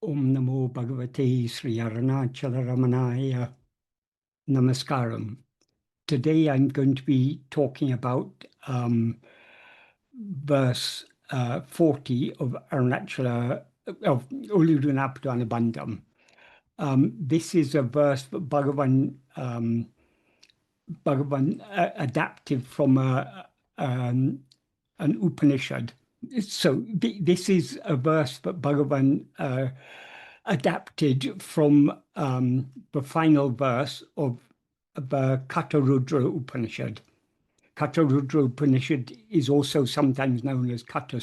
Om Namo Bhagavate Sri Ramanaya Namaskaram. Today I'm going to be talking about verse 40 of Uڵḷadu Nāṛpadu Anubandham. This is a verse that Bhagavan adapted from an Upanishad. So this is a verse that Bhagavan adapted from the final verse of the Katha Upanishad. Katha Upanishad is also sometimes known as Katha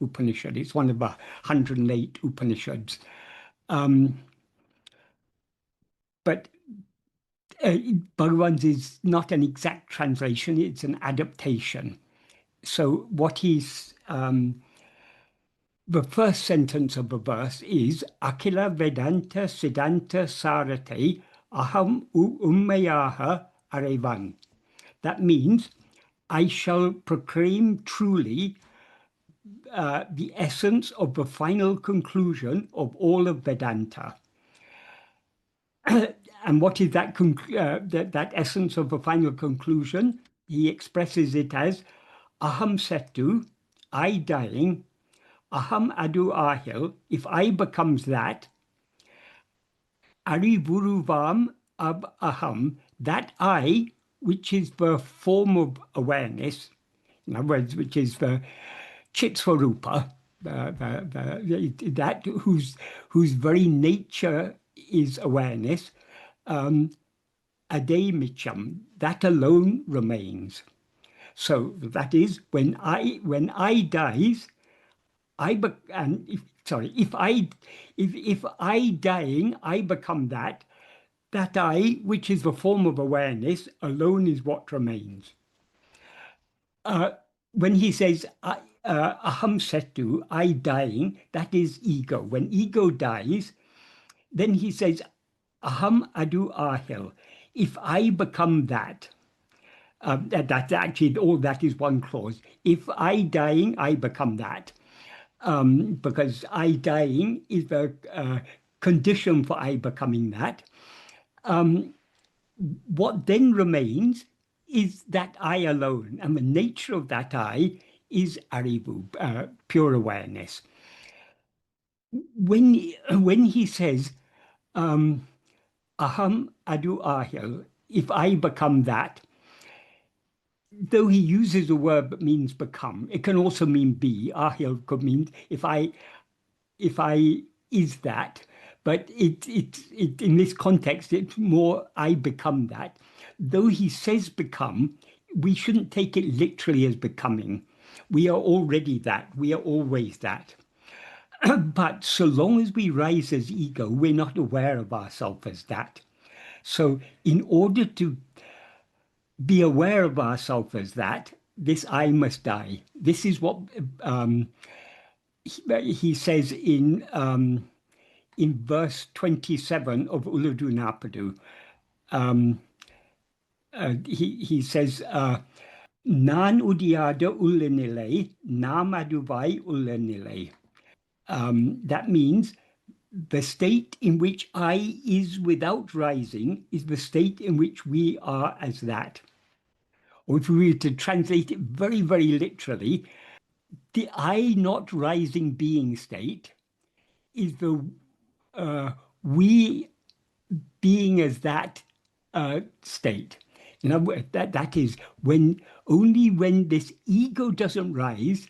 Upanishad. It's one of the 108 Upanishads. But Bhagavan's is not an exact translation, it's an adaptation. So what he's, the first sentence of the verse is, Akila Vedanta Siddhanta Sarate Aham Ummayaha Arevan. That means, I shall proclaim truly the essence of the final conclusion of all of Vedanta. And what is that, that essence of the final conclusion? He expresses it as, Aham Setu, I dying, Aham Adu Ahil, if I becomes that, Ari Vuruvam Ab Aham, that I, which is the form of awareness, in other words, which is the Chitsvarupa, that whose very nature is awareness, Ademicham, that alone remains. So that is when I dies, if I dying, I become that I, which is the form of awareness, alone is what remains. When he says aham setu, I dying, that is ego. When ego dies, then he says aham adu ahil, if I become that. That's actually, all that is one clause. If I dying, I become that. Because I dying is the condition for I becoming that. What then remains is that I alone, and the nature of that I is arivu, pure awareness. When he says, aham adu ahil, if I become that, though he uses a word that means become, it can also mean be. Ahil could mean if I is that, but it in this context it's more I become that. Though he says become, we shouldn't take it literally as becoming. We are already that. We are always that. But so long as we rise as ego, we're not aware of ourselves as that. So in order to be aware of ourselves as that, this I must die. This is what he says in verse 27 of Uڵḷadu Nāṛpadu. He says, Nan udiada ullanile, nam aduvai ullanile. That means the state in which I is without rising is the state in which we are as that. Or if we were to translate it very, very literally, the I not rising being state is the we being as that state. In other words, that is only when this ego doesn't rise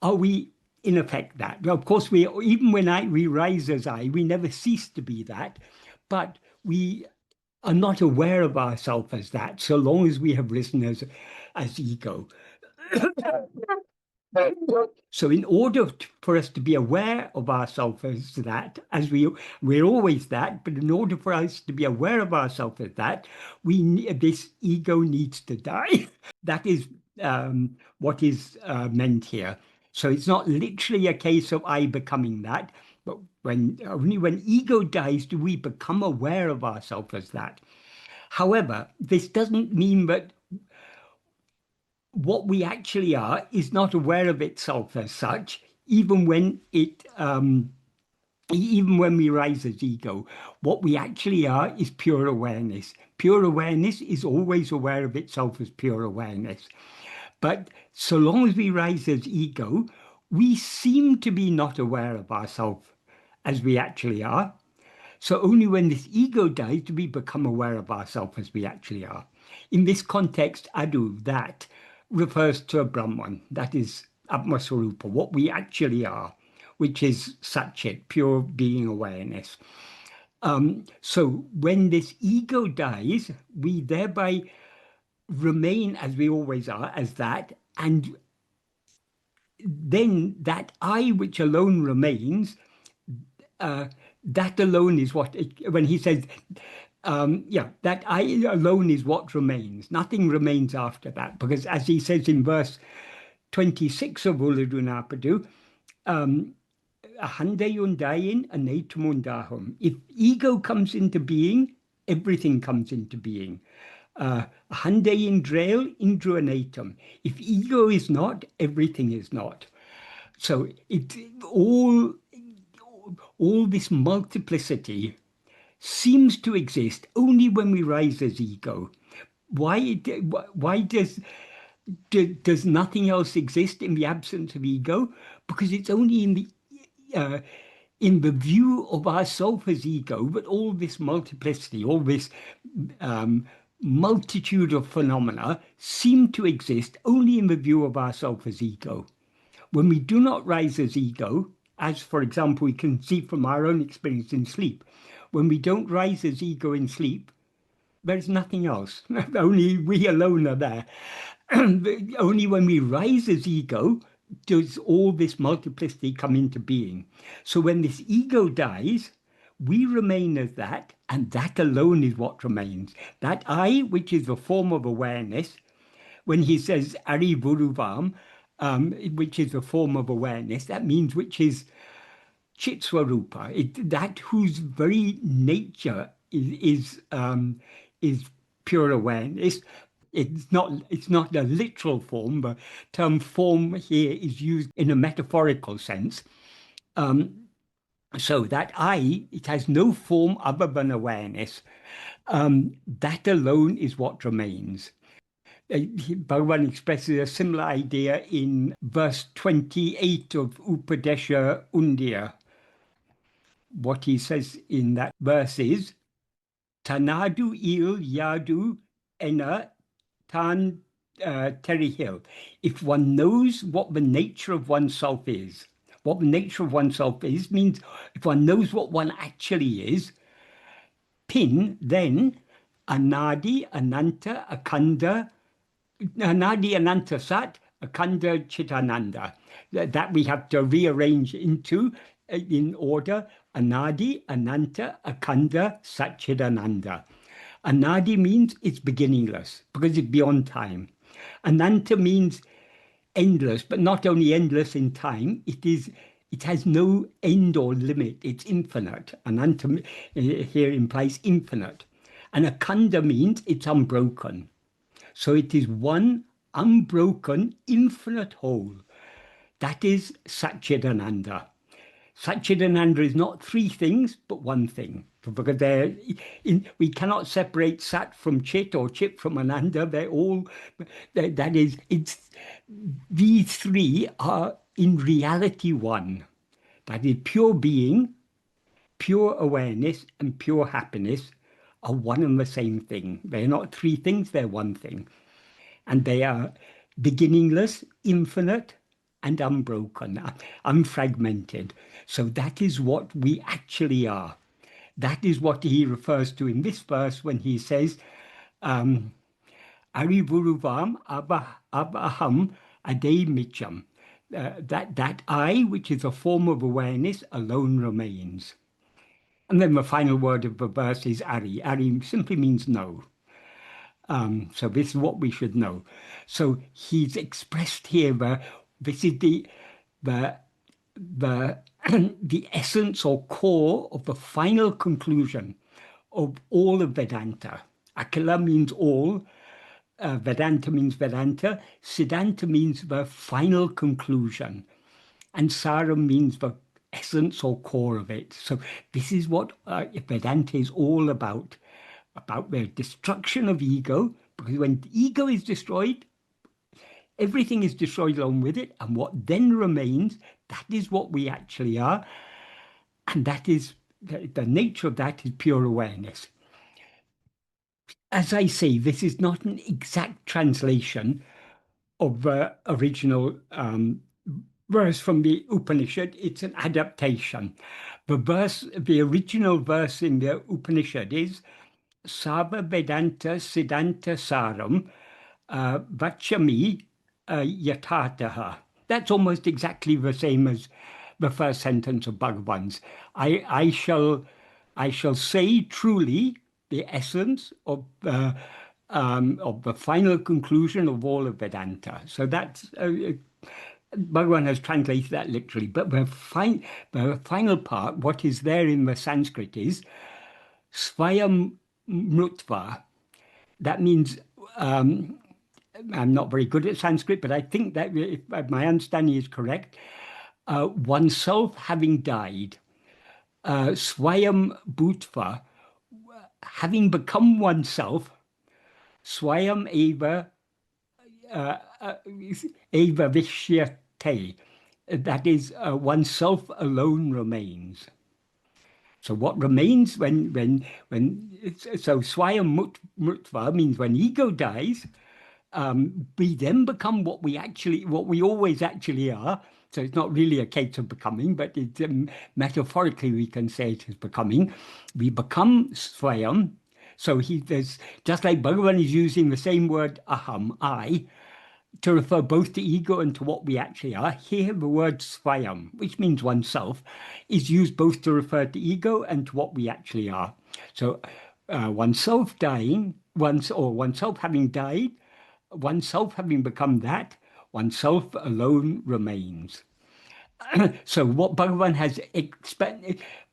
are we in effect that. Now, of course, even when we rise as I, we never cease to be that, but we are not aware of ourselves as that, so long as we have risen as ego. So in order for us to be aware of ourselves as that, as we're always that, but in order for us to be aware of ourselves as that, this ego needs to die. That is what is meant here. So it's not literally a case of I becoming that, but only when ego dies do we become aware of ourselves as that. However, this doesn't mean that what we actually are is not aware of itself as such, even when it even when we rise as ego, what we actually are is pure awareness. Pure awareness is always aware of itself as pure awareness. But so long as we rise as ego, we seem to be not aware of ourselves as we actually are. So only when this ego dies do we become aware of ourselves as we actually are. In this context, adu, that, refers to a Brahman, that is Atma-swarupa, what we actually are, which is Satchit, pure being awareness. So when this ego dies, we thereby remain as we always are, as that, and then that I which alone remains, that alone is what, when he says, that I alone is what remains. Nothing remains after that, because as he says in verse 26 of Uḷḷadu Nāṛpadu, Ahandayon anatumundahum. If ego comes into being, everything comes into being. Ahandayin drail indruanatum. If ego is not, everything is not. So it all this multiplicity seems to exist only when we rise as ego. Why does nothing else exist in the absence of ego? Because it's only in the view of ourself as ego, but all this multiplicity, all this multitude of phenomena seem to exist only in the view of ourself as ego. When we do not rise as ego, as for example we can see from our own experience in sleep, when we don't rise as ego in sleep, there's nothing else. Only we alone are there. Only when we rise as ego does all this multiplicity come into being. So when this ego dies, we remain as that, and that alone is what remains. That I, which is the form of awareness, when he says Ari Vuruvam, which is the form of awareness, that means which is Chitswarupa, that whose very nature is pure awareness. It's not a literal form. The term form here is used in a metaphorical sense. So that I, it has no form other than awareness. That alone is what remains. Bhagavan expresses a similar idea in verse 28 of Upadesha Undiyar. What he says in that verse is, Tanadu Uڵḷadu Tan Terihil. If one knows what the nature of oneself is, what the nature of oneself is means if one knows what one actually is, pin, then Anadi, Ananta, Akanda, Anadi, Ananta Sat, Akanda, Chitananda. That we have to rearrange into in order. Anadi, Ananta, Akanda, Satchidananda. Anadi means it's beginningless because it's beyond time. Ananta means endless, but not only endless in time, it has no end or limit. It's infinite. Ananta here implies infinite. And Akanda means it's unbroken. So it is one unbroken, infinite whole. That is Satchidananda. Satchidananda is not three things, but one thing. Because we cannot separate Sat from Chit or Chit from Ananda. They're all, these three are in reality one. That is pure being, pure awareness, and pure happiness are one and the same thing. They're not three things, they're one thing. And they are beginningless, infinite, and unbroken, unfragmented. So that is what we actually are. That is what he refers to in this verse when he says, Ari Vuruvam Abaham Ade Micham. That I, which is a form of awareness, alone remains. And then the final word of the verse is Ari. Ari simply means no. So this is what we should know. So he's expressed here this is the essence or core of the final conclusion of all of Vedanta. Akila means all. Vedanta means Vedanta. Siddhanta means the final conclusion. And Saram means the essence or core of it. So this is what Vedanta is all about the destruction of ego, because when the ego is destroyed, everything is destroyed along with it, and what then remains, that is what we actually are, and that is the nature of that is pure awareness. As I say, this is not an exact translation of the original verse from the Upanishad. It's an adaptation. The original verse in the Upanishad is Sava Vedanta Siddhanta Saram Vachami Yatataha. That's almost exactly the same as the first sentence of Bhagavan's. I shall say truly the essence of the final conclusion of all of Vedanta. So that's Bhagavan has translated that literally. But the final part, what is there in the Sanskrit is Svayam Mrutva. That means I'm not very good at Sanskrit, but I think that if my understanding is correct, oneself having died, Swayam Bhutva, having become oneself, Swayam Eva Vishyate, that is, oneself alone remains. So what remains so Swayam Mrutva means when ego dies, we then become what we always actually are. So it's not really a case of becoming, but it's, metaphorically we can say it is becoming. We become Swayam. So there's just like Bhagavan is using the same word aham, I, to refer both to ego and to what we actually are. Here the word Swayam, which means oneself, is used both to refer to ego and to what we actually are. So oneself dying, oneself having died, oneself having become that, oneself alone remains. So what Bhagavan has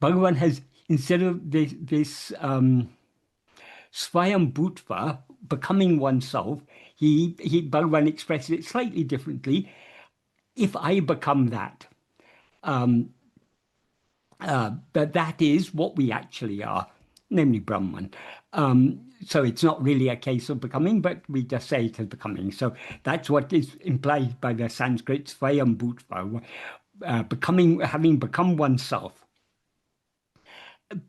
Bhagavan has, instead of this Svayam Bhutva, becoming oneself, Bhagavan expresses it slightly differently. If I become that, but that is what we actually are, namely Brahman. So it's not really a case of becoming, but we just say it as becoming. So that's what is implied by the Sanskrit Svayam Bhutva, having become oneself.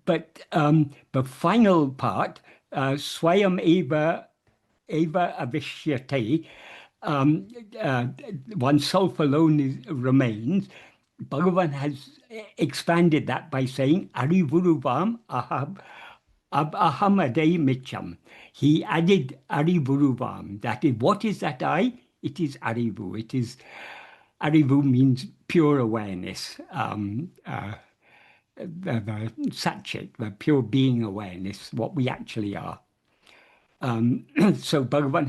But the final part, Swayam Eva Avishyate, oneself alone remains. Bhagavan has expanded that by saying Arivuruvam Aham Ade Micham. He added Arivuruvam. That is, what is that I? It is Arivu. Arivu means pure awareness. The Satchit, the pure being awareness, what we actually are. So Bhagavan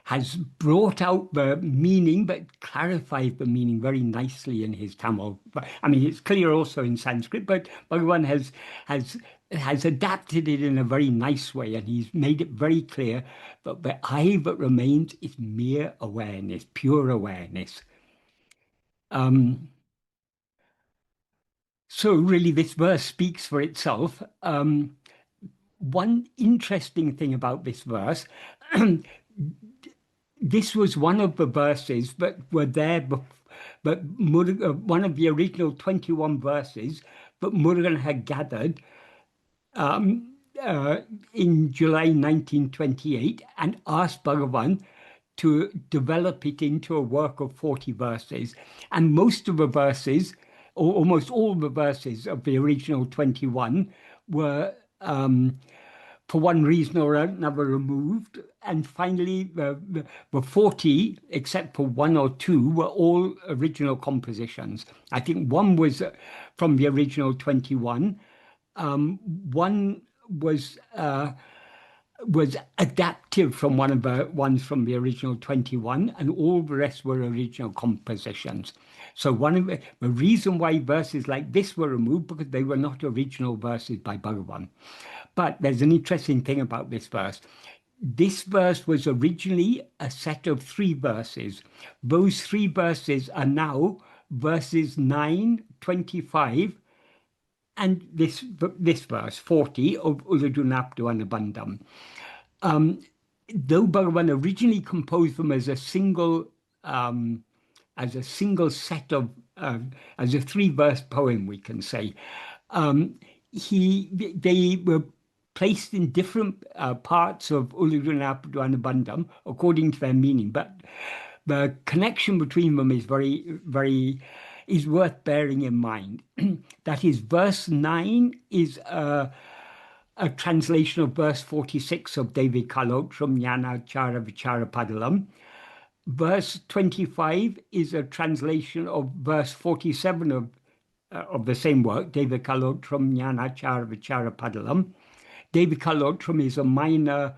has brought out the meaning, but clarified the meaning very nicely in his Tamil. I mean, it's clear also in Sanskrit, but Bhagavan has adapted it in a very nice way, and he's made it very clear that the I that remains is mere awareness, pure awareness. So really, this verse speaks for itself. One interesting thing about this verse, this was one of the verses that were there, but one of the original 21 verses that Murugan had gathered in July 1928 and asked Bhagavan to develop it into a work of 40 verses. And most of the verses, or almost all the verses of the original 21 were for one reason or another removed, and finally the 40, except for one or two, were all original compositions. I think one was from the original 21, one was adaptive from one of the ones from the original 21, and all the rest were original compositions. So the reason why verses like this were removed, because they were not original verses by Bhagavan. But there's an interesting thing about this verse. This verse was originally a set of 3 verses. Those 3 verses are now verses 9, 25, and this verse, 40 of Uڵḷadu Nāṛpadu Anubandham. Though Bhagavan originally composed them as a single set of, as a 3-verse poem, we can say, they were placed in different parts of Uڵḷadu Nāṛpadu Anubandham according to their meaning, but the connection between them is is worth bearing in mind. That is, verse 9 is a translation of verse 46 of David Kalotram Jnana Chara Vichara Padalam. Verse 25 is a translation of verse 47 of the same work, David Kalotram Jnana Chara Vichara Padalam. David Kalotram is a minor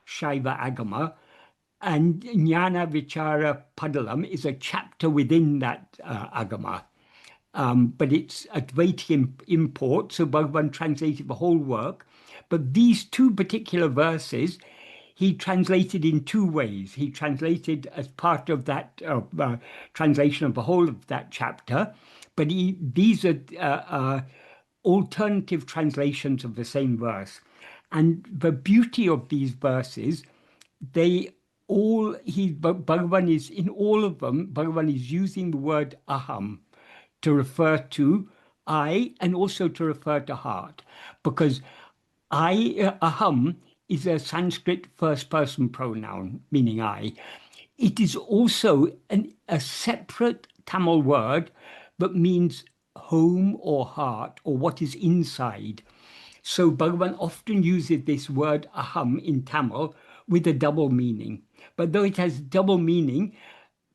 Shaiva Agama, and Jnana Vichara Padalam is a chapter within that Agama. But it's Advaita import, so Bhagavan translated the whole work. But these 2 particular verses, he translated in 2 ways. He translated as part of that translation of the whole of that chapter, but these are alternative translations of the same verse. And the beauty of these verses, Bhagavan is, in all of them, Bhagavan is using the word aham to refer to I and also to refer to heart, because aham is a Sanskrit first-person pronoun, meaning I. It is also a separate Tamil word that means home or heart or what is inside. So Bhagavan often uses this word aham in Tamil with a double meaning. But though it has double meaning,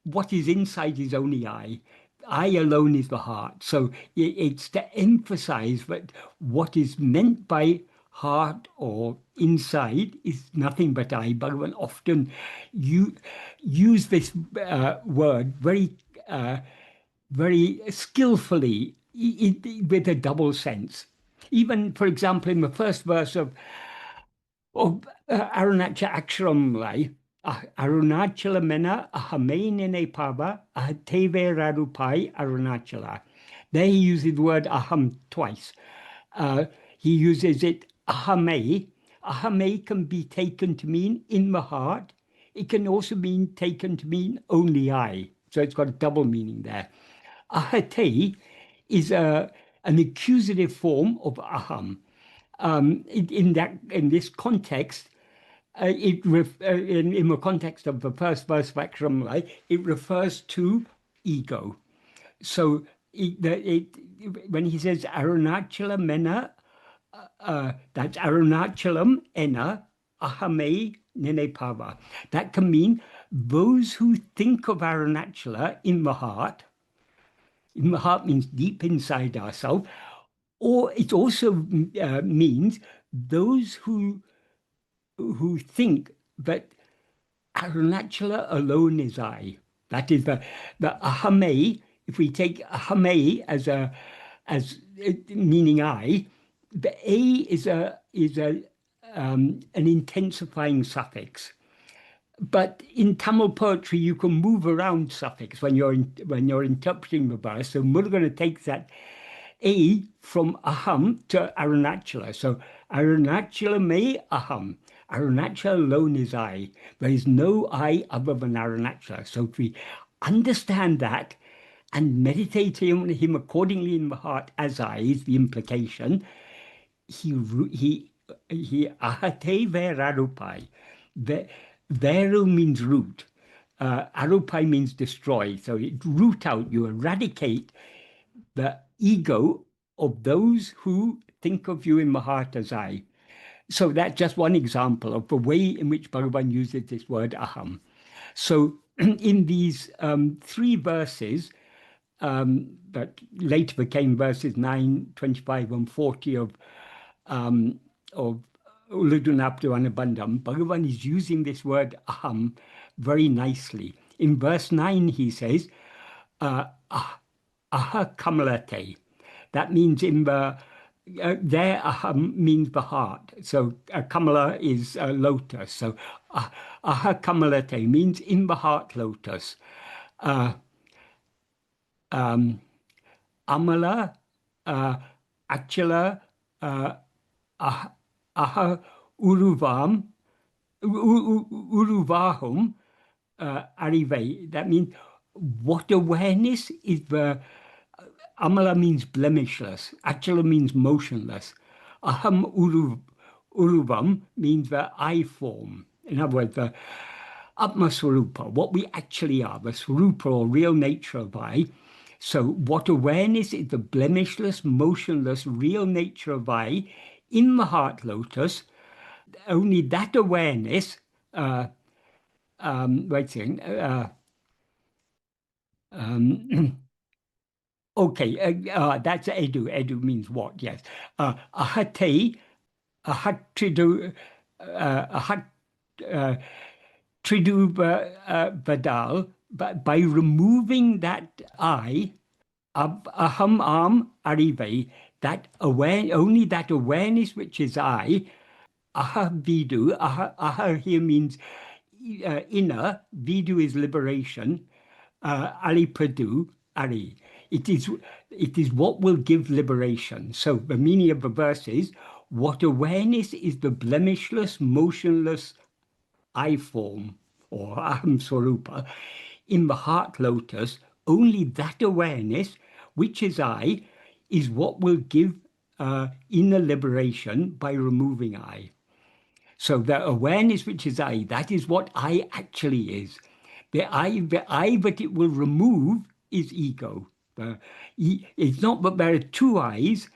what is inside is only I. I alone is the heart. So it's to emphasize that what is meant by heart or inside is nothing but I. Bhagavan often use this word very skillfully with a double sense. Even, for example, in the first verse of Arunachala Aksharam, Arunachala Mena Ahame Nene Pava Ahateve Radupai Arunachala. There he uses the word aham twice. He uses it ahame. Ahame can be taken to mean in the heart. It can also be taken to mean only I. So it's got a double meaning there. Ahate is an accusative form of aham. In this context, in the context of the first verse of Aksharam, it refers to ego. So when he says Arunachala Mena, that's Arunachalam Ena Ahame Nene Pava. That can mean those who think of Arunachala in the heart. In the heart means deep inside ourselves. Or it also means those who think that Arunachala alone is I. That is the ahame. If we take ahame as meaning I, the a is an intensifying suffix. But in Tamil poetry, you can move around suffix when you're interpreting the verse. So we're going to take that a from aham to Arunachala. So Arunachala me aham. Arunachala alone is I. There is no I other than Arunachala. So if we understand that and meditate on him accordingly in the heart as I is the implication, he ahate verarupai. Veru means root. Arupai means destroy. So it root out, you eradicate the ego of those who think of you in the heart as I. So that's just one example of the way in which Bhagavan uses this word aham. So in these 3 verses, that later became verses 9, 25, and 40 of Uڵḷadu Nāṛpadu Anubandham, Bhagavan is using this word aham very nicely. In verse 9, he says, aha kamalate. That means in the there aham means the heart. So Kamala is lotus. So aha Kamalate means in the heart lotus. Uh, um, Amala, Achala, ah, aha Uruvam, Uruvahum, Arive. That means what awareness is the Amala means blemishless. Achala means motionless. Uruvam means the I form. In other words, the Atma-swarupa, what we actually are, the swarupa or real nature of I. So what awareness is the blemishless, motionless, real nature of I in the heart lotus. Only that awareness, wait a second, okay, that's edu. Edu means what? Yes. Ahate, ahatridu, ahat, tridu badal, but by removing that I, aham am arive, that aware, only that awareness which is I, aha vidu, aha here means inner, vidu is liberation, alipadu, ari. It is what will give liberation. So the meaning of the verse is, what awareness is the blemishless, motionless I form, or aham swarupa, in the heart lotus, only that awareness, which is I, is what will give inner liberation by removing I. So the awareness which is I, that is what I actually is. The I that it will remove is ego. It's not that there are two I's.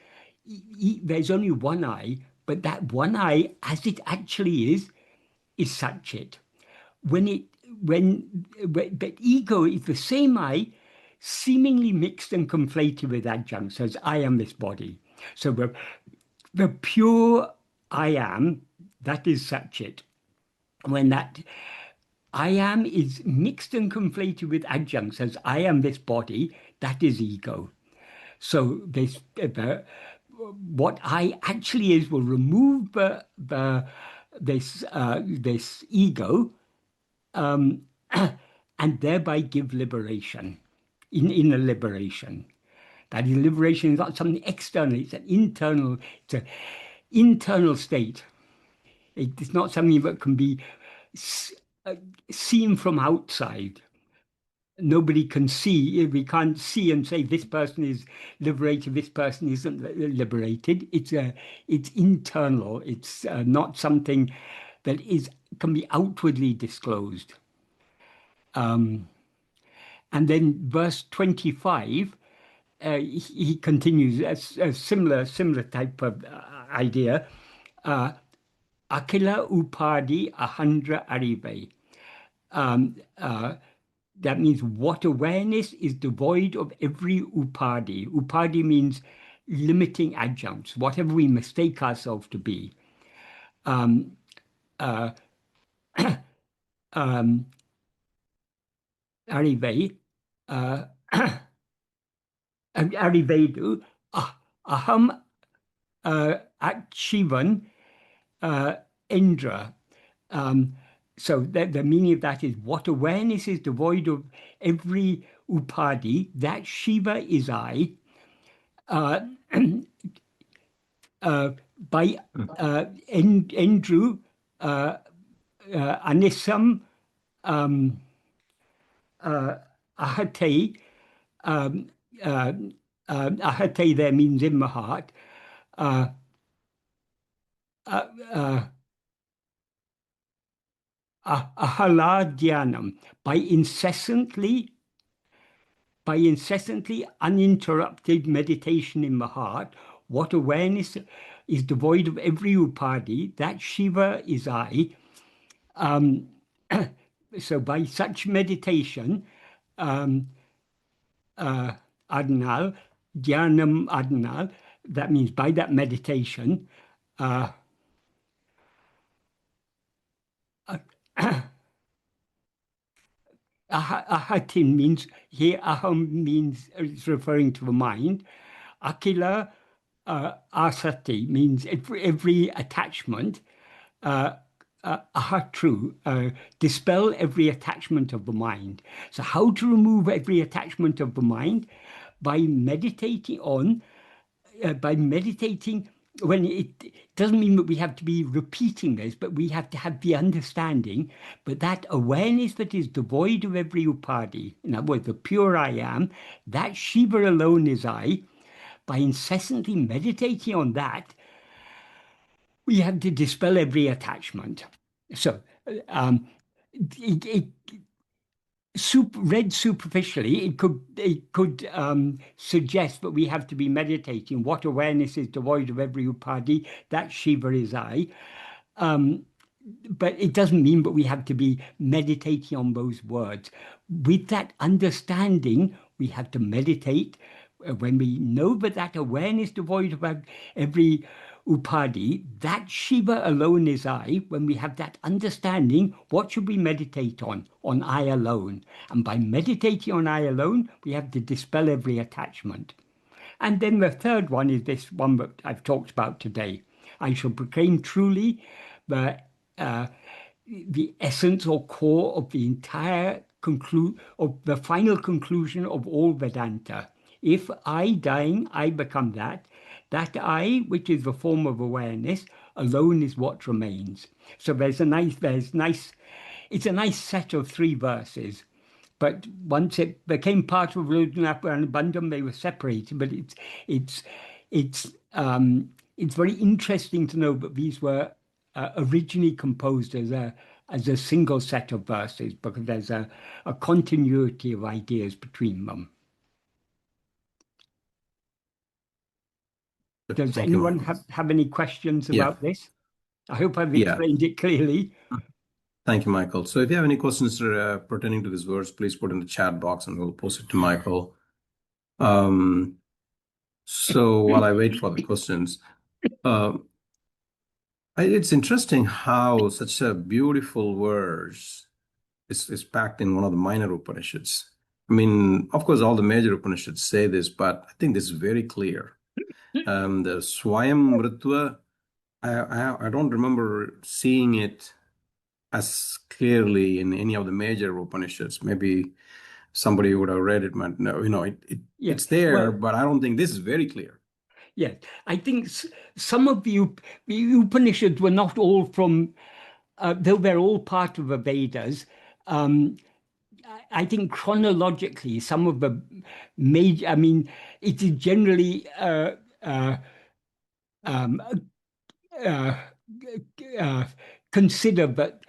There's only one I, but that one I, as it actually is Satchit. But ego is the same I, seemingly mixed and conflated with adjuncts as I am this body. So the pure I am, that is Satchit. When that I am is mixed and conflated with adjuncts as I am this body, that is ego. So what I actually is will remove this ego, and thereby give liberation, inner liberation. That is, liberation is not something external; it's an internal state. It's not something that can be seen from outside. Nobody can see. We can't see and say this person is liberated, this person isn't liberated. It's internal. It's not something that can be outwardly disclosed. And then verse 25, he continues a similar type of idea. Akila upadi ahandra arive. That means what awareness is devoid of every upadi. Upadi means limiting adjuncts, whatever we mistake ourselves to be. Um, Arive, Arivedu, aham achivan Indra. So the meaning of that is what awareness is devoid of every upadi, that Shiva is I. By Endru, Anisam, Ahate, Ahate there means in the heart. Ahaladhyanam, by incessantly uninterrupted meditation in the heart, what awareness is devoid of every upadi, that Shiva is I. So by such meditation, Adnal, Dhyanam Adnal, that means by that meditation, ahatin means, here aham means, it's referring to the mind. Akila asati means every attachment, true, dispel every attachment of the mind. So how to remove every attachment of the mind? By meditating on, by meditating, when it doesn't mean that we have to be repeating this, but we have to have the understanding, but that awareness that is devoid of every upadi, in other words, the pure I am, that Shiva alone is I. By incessantly meditating on that, we have to dispel every attachment. So, it read superficially, it could suggest that we have to be meditating. What awareness is devoid of every upadi? That Shiva is I. But it doesn't mean that we have to be meditating on those words. With that understanding, we have to meditate. When we know that that awareness devoid of every upadi, that Shiva alone is I. When we have that understanding, what should we meditate on? On I alone. And by meditating on I alone, we have to dispel every attachment. And then the third one is this one that I've talked about today. I shall proclaim truly the essence or core of the entire of the final conclusion of all Vedanta. If I dying, I become that I, which is the form of awareness, alone is what remains. So it's a nice set of 3 verses. But once it became part of Uڵḷadu Nāṛpadu Anubandham, they were separated. But it's very interesting to know that these were originally composed as a single set of verses, because there's a continuity of ideas between them. Does anyone have any questions about this? I hope I've explained it clearly. Thank you, Michael. So if you have any questions pertaining to this verse, please put in the chat box and we'll post it to Michael. So while I wait for the questions, it's interesting how such a beautiful verse is packed in one of the minor Upanishads. I mean, of course, all the major Upanishads say this, but I think this is very clear. The Swayam Mritva, I don't remember seeing it as clearly in any of the major Upanishads. Maybe somebody would have read it, but no, it's there, but I don't think this is very clear. Yes, I think some of the Upanishads were not all from, though they're all part of the Vedas. I think chronologically, some of the major, I mean, it is generally considered that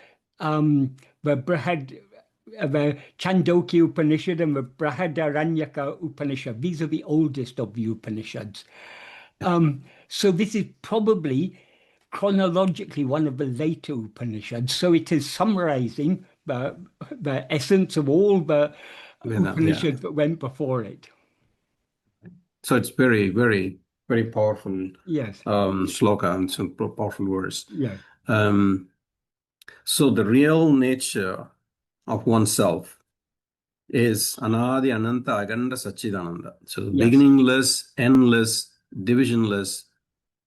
the Chandogya Upanishad and the Brihadaranyaka Upanishad, these are the oldest of the Upanishads. So this is probably chronologically one of the later Upanishads. So it is summarizing the essence of all the Upanishads that went before it. So it's very, very, very powerful. Yes. Shloka and some powerful words. Yeah. So the real nature of oneself is Anadi Ananta Aganda Satchidananda. So beginningless, endless, divisionless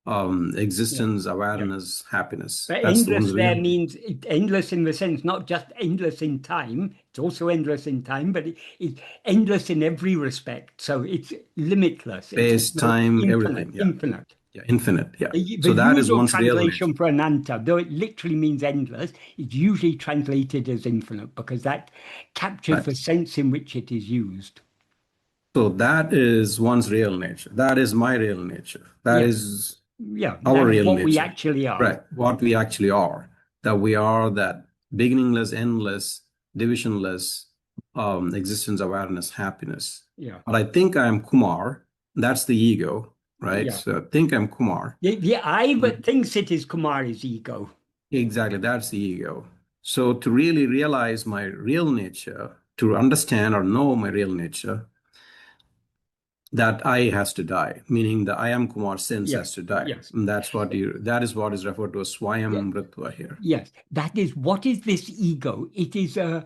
existence, awareness, happiness. But endless there means endless in the sense, not just endless in time. It's also endless in time, but it's endless in every respect. So it's limitless. Space, time, infinite, everything. Yeah. Infinite. Yeah, infinite. Yeah. So that is one's translation for Ananta, though it literally means endless. It's usually translated as infinite because that captures the sense in which it is used. So that is one's real nature. That is my real nature. That is our real what nature. We actually are. Right. What we actually are. That we are that beginningless, endless, divisionless existence, awareness, happiness. Yeah. But I think I'm Kumar. That's the ego, right? Yeah. So I think I'm Kumar. The I that thinks it is Kumar is ego. Exactly. That's the ego. So to really realize my real nature, to understand or know my real nature, that I has to die, meaning the I am Kumar sense has to die. Yes. And that is what is referred to as Swayam Mritva here. Yes. That is, what is this ego? It is a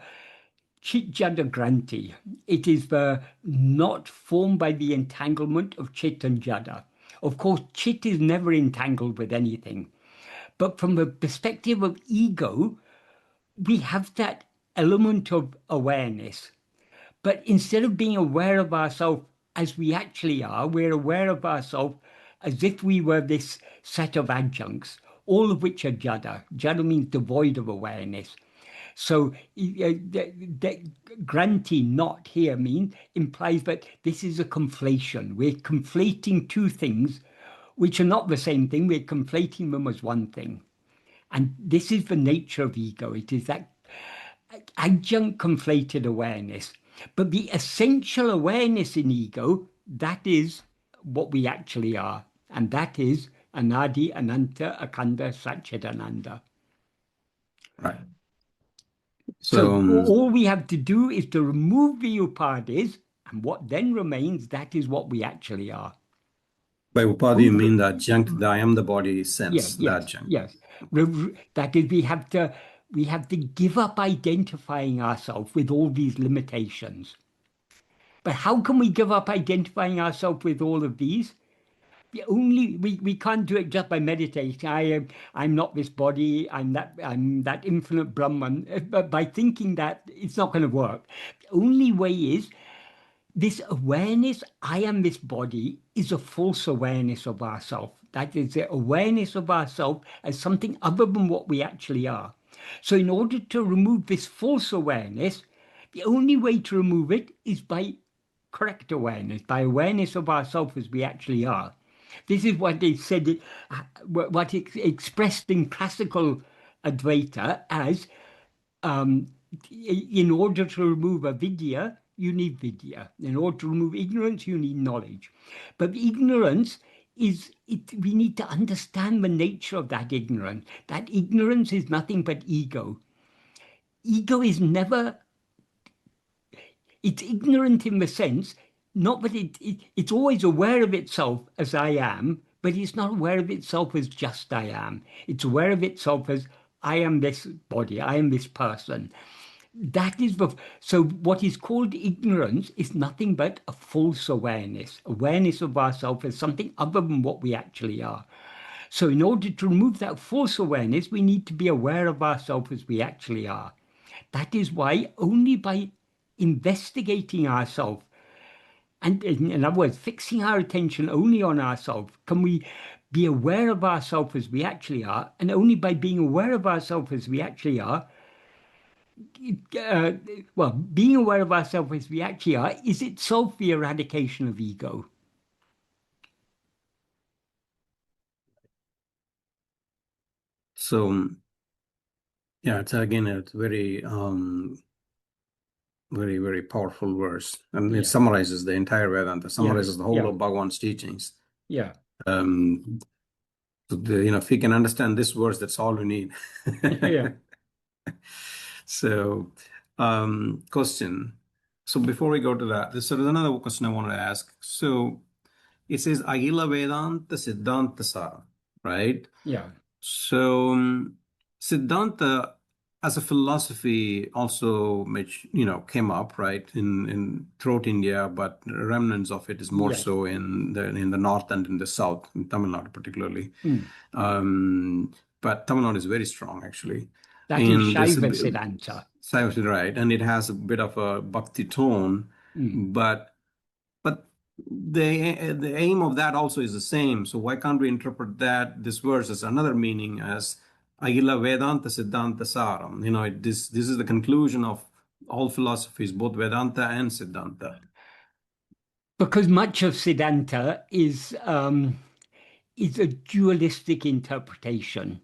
Chit-jada Granti. It is the not formed by the entanglement of Chit and Jada. Of course, chit is never entangled with anything. But from the perspective of ego, we have that element of awareness. But instead of being aware of ourselves as we actually are, we're aware of ourselves as if we were this set of adjuncts, all of which are jada. Jada means devoid of awareness. So granting not here means implies that this is a conflation. We're conflating two things which are not the same thing. We're conflating them as one thing. And this is the nature of ego. It is that adjunct conflated awareness. But the essential awareness in ego, that is what we actually are. And that is Anadi, Ananta, Akanda, Satchidananda. Right. So So all we have to do is to remove the upadhis, and what then remains, that is what we actually are. by upadhi, you Only, mean the adjunct, the I am the body yeah, sense, the yes, adjunct. yes. That is, we have to give up identifying ourselves with all these limitations. But how can we give up identifying ourselves with all of these? We can't do it just by meditating. I'm not this body. I'm that infinite Brahman. But by thinking that, it's not going to work. The only way is this awareness. I am this body is a false awareness of ourself. That is the awareness of ourself as something other than what we actually are. So in order to remove this false awareness, the only way to remove it is by correct awareness, by awareness of ourselves as we actually are. This is what they said, what it's expressed in classical Advaita as in order to remove avidya, you need vidya. In order to remove ignorance, you need knowledge. But ignorance we need to understand the nature of that ignorance. That ignorance is nothing but ego. Ego is never, it's ignorant in the sense, not that it's always aware of itself as I am, but it's not aware of itself as just I am. It's aware of itself as I am this body, I am this person. That is so what is called ignorance is nothing but a false awareness of ourselves as something other than what we actually are. So in order to remove that false awareness, we need to be aware of ourselves as we actually are. That is why only by investigating ourselves, and in other words, fixing our attention only on ourselves, can we be aware of ourselves as we actually are. And only by being aware of ourselves as we actually are, uh, well, being aware of ourselves as we actually are is itself the eradication of ego. So yeah, it's again it's very powerful verse, and it Yeah, summarizes the entire Vedanta, yeah, summarizes the whole yeah, of Bhagavan's teachings. yeah, Um, so if we can understand this verse, that's all we need. yeah, So, question. So before we go to that, there's another question I wanted to ask. So it says Agila Vedanta Siddhanta Sara, right? yeah, So Siddhanta as a philosophy also which came up right in throughout India, but remnants of it is more yes. so in the north and in the south, in Tamil Nadu particularly. Mm. But Tamil Nadu is very strong actually, That is and this Shaiva Siddhanta. right, and it has a bit of a bhakti tone, Mm. but the aim of that also is the same. So why can't we interpret this verse as another meaning as Agila Vedanta Siddhanta Saram? This is the conclusion of all philosophies, both Vedanta and Siddhanta. Because much of Siddhanta is a dualistic interpretation.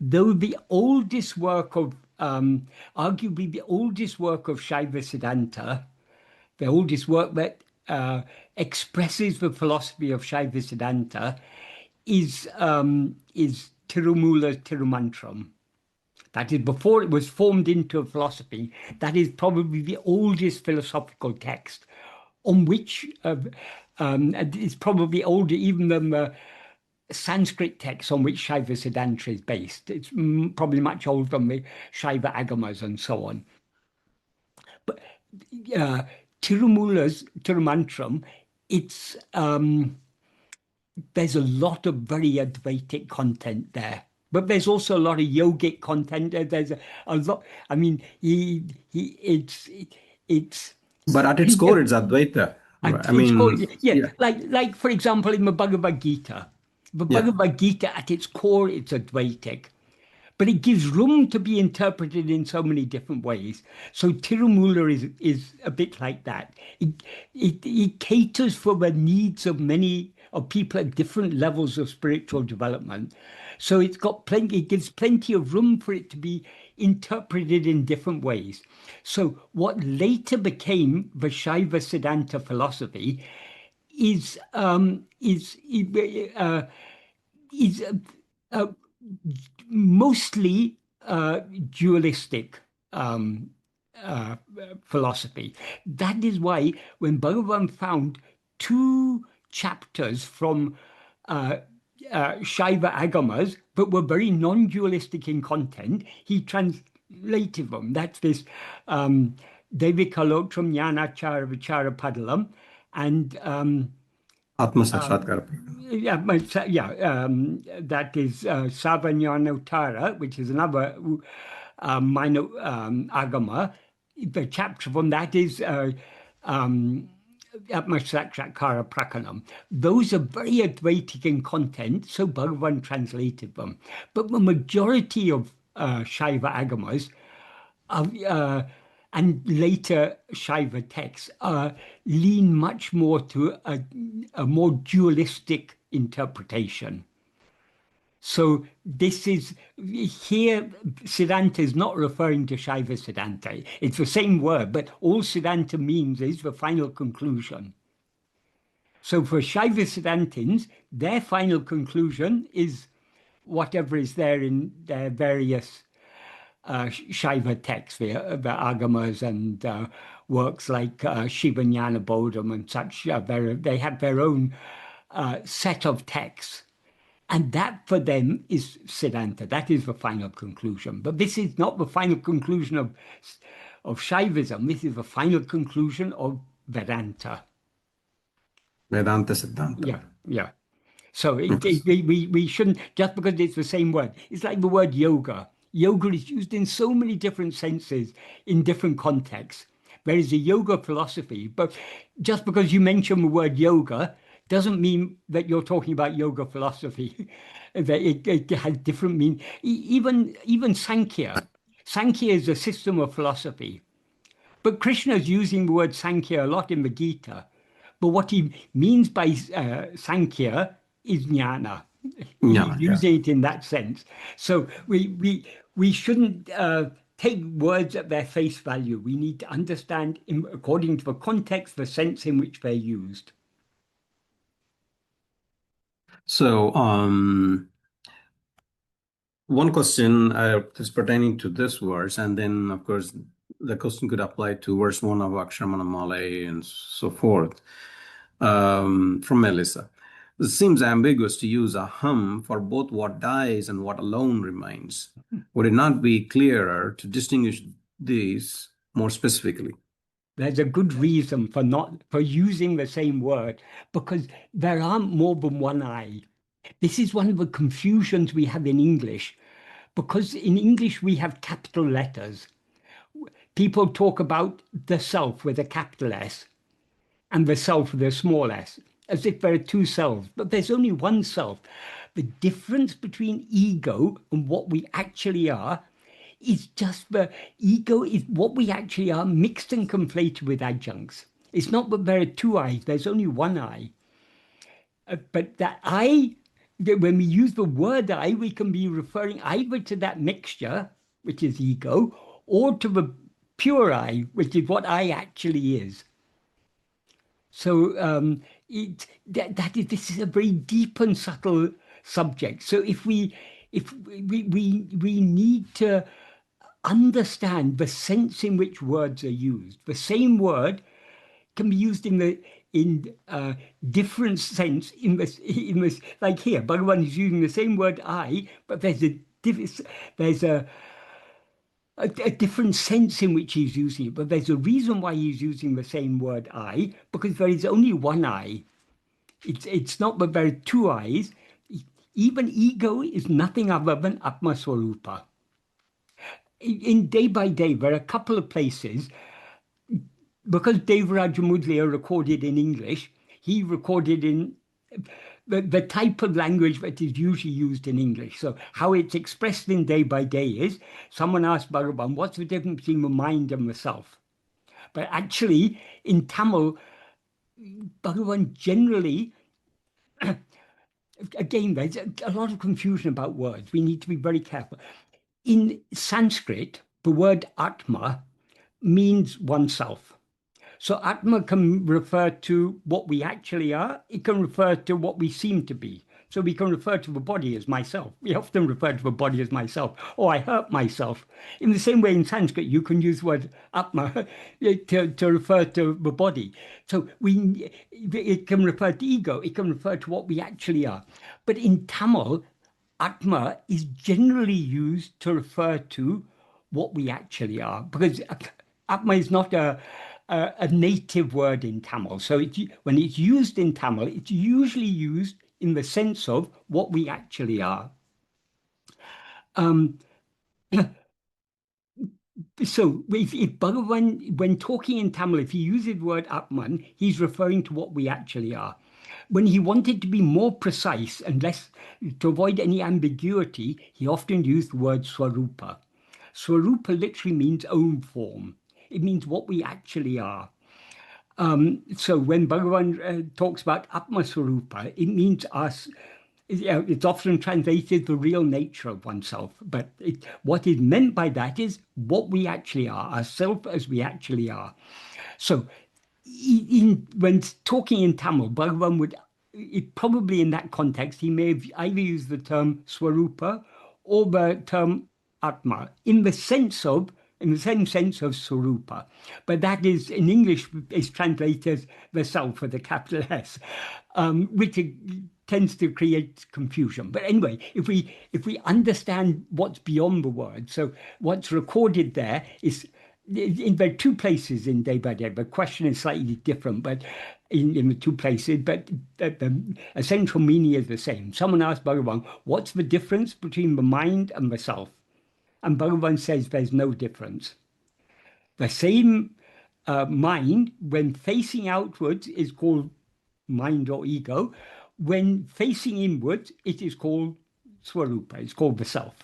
Though the oldest work of, arguably the oldest work of Shaiva Siddhanta, the oldest work that expresses the philosophy of Shaiva Siddhanta is Tirumula Tirumantram. That is, before it was formed into a philosophy, that is probably the oldest philosophical text on which it's probably older even than the Sanskrit text on which Shaiva Siddhanta is based. It's probably much older than the Shaiva Agamas and so on. But Tirumantram, it's there's a lot of very Advaitic content there. But there's also a lot of yogic content. There's a lot. I mean, it's But at its core, it's Advaita. I it's called, mean, yeah, yeah, like for example, in the Bhagavad Gita. The yeah. Bhagavad Gita at its core, it's Advaitic. But it gives room to be interpreted in so many different ways. So Tirumula is a bit like that. It caters for the needs of many of people at different levels of spiritual development. So it's got plenty, it gives plenty of room for it to be interpreted in different ways. So what later became the Shaiva Siddhanta philosophy is is uh, mostly dualistic um, philosophy. That is why when Bhagavan found two chapters from Shaiva Agamas that were very non-dualistic in content, he translated them. That's this Devikalotram Jnanachara Vichara Padalam and Atma-sakshatkara. that is Savanyana, which is another minor agama. The chapter from that is Atma-sakshatkara Prakanam. Those are very Advaitic in content, so Bhagavan translated them. But the majority of Shaiva agamas and later Shaiva texts lean much more to a more dualistic interpretation. So this is here, Siddhanta is not referring to Shaiva Siddhanta. It's the same word, but all Siddhanta means is the final conclusion. So for Shaiva Siddhantins, their final conclusion is whatever is there in their various Shaiva texts, the Agamas and works like Shivanyana Bodham and such. They have their own set of texts. And that for them is Siddhanta. That is the final conclusion. But this is not the final conclusion of Shaivism. This is the final conclusion of Vedanta. Vedanta Siddhanta. Yeah, yeah. So we shouldn't, just because it's the same word. It's like the word yoga. Yoga is used in so many different senses in different contexts. There is a yoga philosophy, but just because you mention the word yoga doesn't mean that you're talking about yoga philosophy. That it has different meaning. Even Sankhya. Sankhya is a system of philosophy. But Krishna is using the word Sankhya a lot in the Gita. But what he means by Sankhya is jnana. He's Yeah, yeah. using it in that sense. So we shouldn't take words at their face value. We need to understand, according to the context, the sense in which they're used. So, one question is pertaining to this verse, and then, of course, the question could apply to verse 1 of Aksharamana Malay and so forth. From Melissa. It seems ambiguous to use aham for both what dies and what alone remains. Would it not be clearer to distinguish these more specifically? There's a good reason for using the same word, because there aren't more than one I. This is one of the confusions we have in English, because in English we have capital letters. People talk about the self with a capital S and the self with a small s, as if there are two selves, but there's only one self. The difference between ego and what we actually are is just the ego is what we actually are, mixed and conflated with adjuncts. It's not that there are two eyes, there's only one eye. But that I, when we use the word I, we can be referring either to that mixture, which is ego, or to the pure I, which is what I actually is. So this is a very deep and subtle subject. So if we need to understand the sense in which words are used. The same word can be used in different sense in this like here. Bhagavan is using the same word I, but there's a different sense in which he's using it. But there's a reason why he's using the same word I, because there is only one I. It's not but there are two eyes. Even ego is nothing other than Atma Swarupa. In Day by Day, there are a couple of places, because Devaraja Mudliar recorded in English, he recorded in the type of language that is usually used in English. So how it's expressed in Day by Day is, someone asked Bhagavan, what's the difference between the mind and the self? But actually, in Tamil, Bhagavan generally, again, there's a lot of confusion about words. We need to be very careful. In Sanskrit, the word Atma means oneself. So Atma can refer to what we actually are. It can refer to what we seem to be. So we can refer to the body as myself. We often refer to the body as myself. Oh, I hurt myself. In the same way in Sanskrit, you can use the word Atma to refer to the body. So it can refer to ego. It can refer to what we actually are. But in Tamil, Atma is generally used to refer to what we actually are, because Atma is not a native word in Tamil. So when it's used in Tamil, it's usually used in the sense of what we actually are. So if Bhagavan, when talking in Tamil, if he uses the word Atman, he's referring to what we actually are. When he wanted to be more precise and less, to avoid any ambiguity, he often used the word Swarupa. Swarupa literally means own form. It means what we actually are. So when Bhagavan talks about Atma Swarupa, it means us. It's often translated the real nature of oneself, but what is meant by that is what we actually are, ourself as we actually are. So when talking in Tamil, Bhagavan would, probably in that context, he may have either used the term Swarupa or the term Atma in the same sense of Swarupa. But that is, in English, is translated as the self with a capital S, which tends to create confusion. But anyway, if we understand what's beyond the word, so what's recorded there is, there are two places in Day by Day. The question is slightly different, but in the two places, but the essential meaning is the same. Someone asked Bhagavan, what's the difference between the mind and the self? And Bhagavan says there's no difference. The same mind, when facing outwards, is called mind or ego. When facing inwards, it is called Swarupa. It's called the self.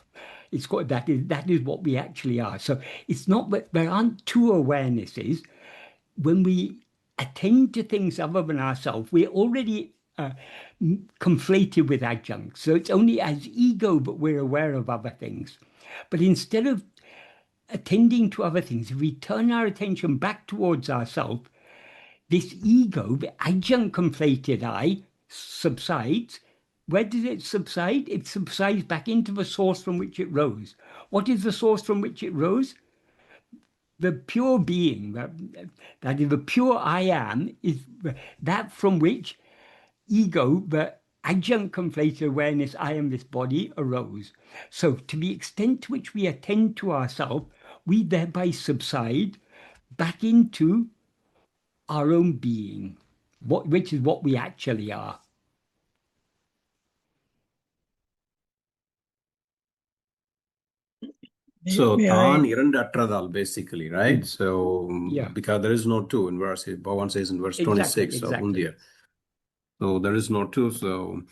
It's called that is what we actually are. So it's not that there aren't two awarenesses. When we attend to things other than ourselves, we're already conflated with adjuncts. So it's only as ego that we're aware of other things. But instead of attending to other things, if we turn our attention back towards ourselves, this ego, the adjunct conflated I, subsides. Where does it subside? It subsides back into the source from which it rose. What is the source from which it rose? The pure being, that is the pure I am, is that from which ego, the adjunct conflated awareness, I am this body, arose. So to the extent to which we attend to ourselves, we thereby subside back into our own being, which is what we actually are. So May Tan I? Irandratradal, basically, right? So Yeah, because there is no two in verse, Bhavan says in verse 26 of exactly. Undia. So there is no two. So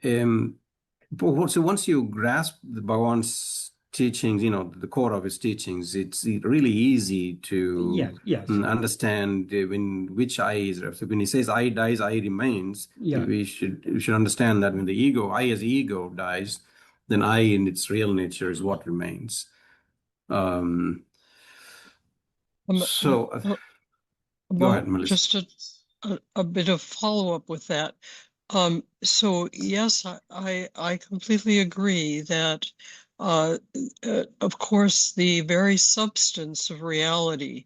so once you grasp the Bhagavan's teachings, the core of his teachings, it's really easy to Yes. understand in which I is. So when he says I dies, I remains, Yeah. we should understand that when the ego, I as ego dies, then I in its real nature is what remains. Um, So go well, ahead, Melissa. just a bit of follow-up with that. So yes, I completely agree that, of course, the very substance of reality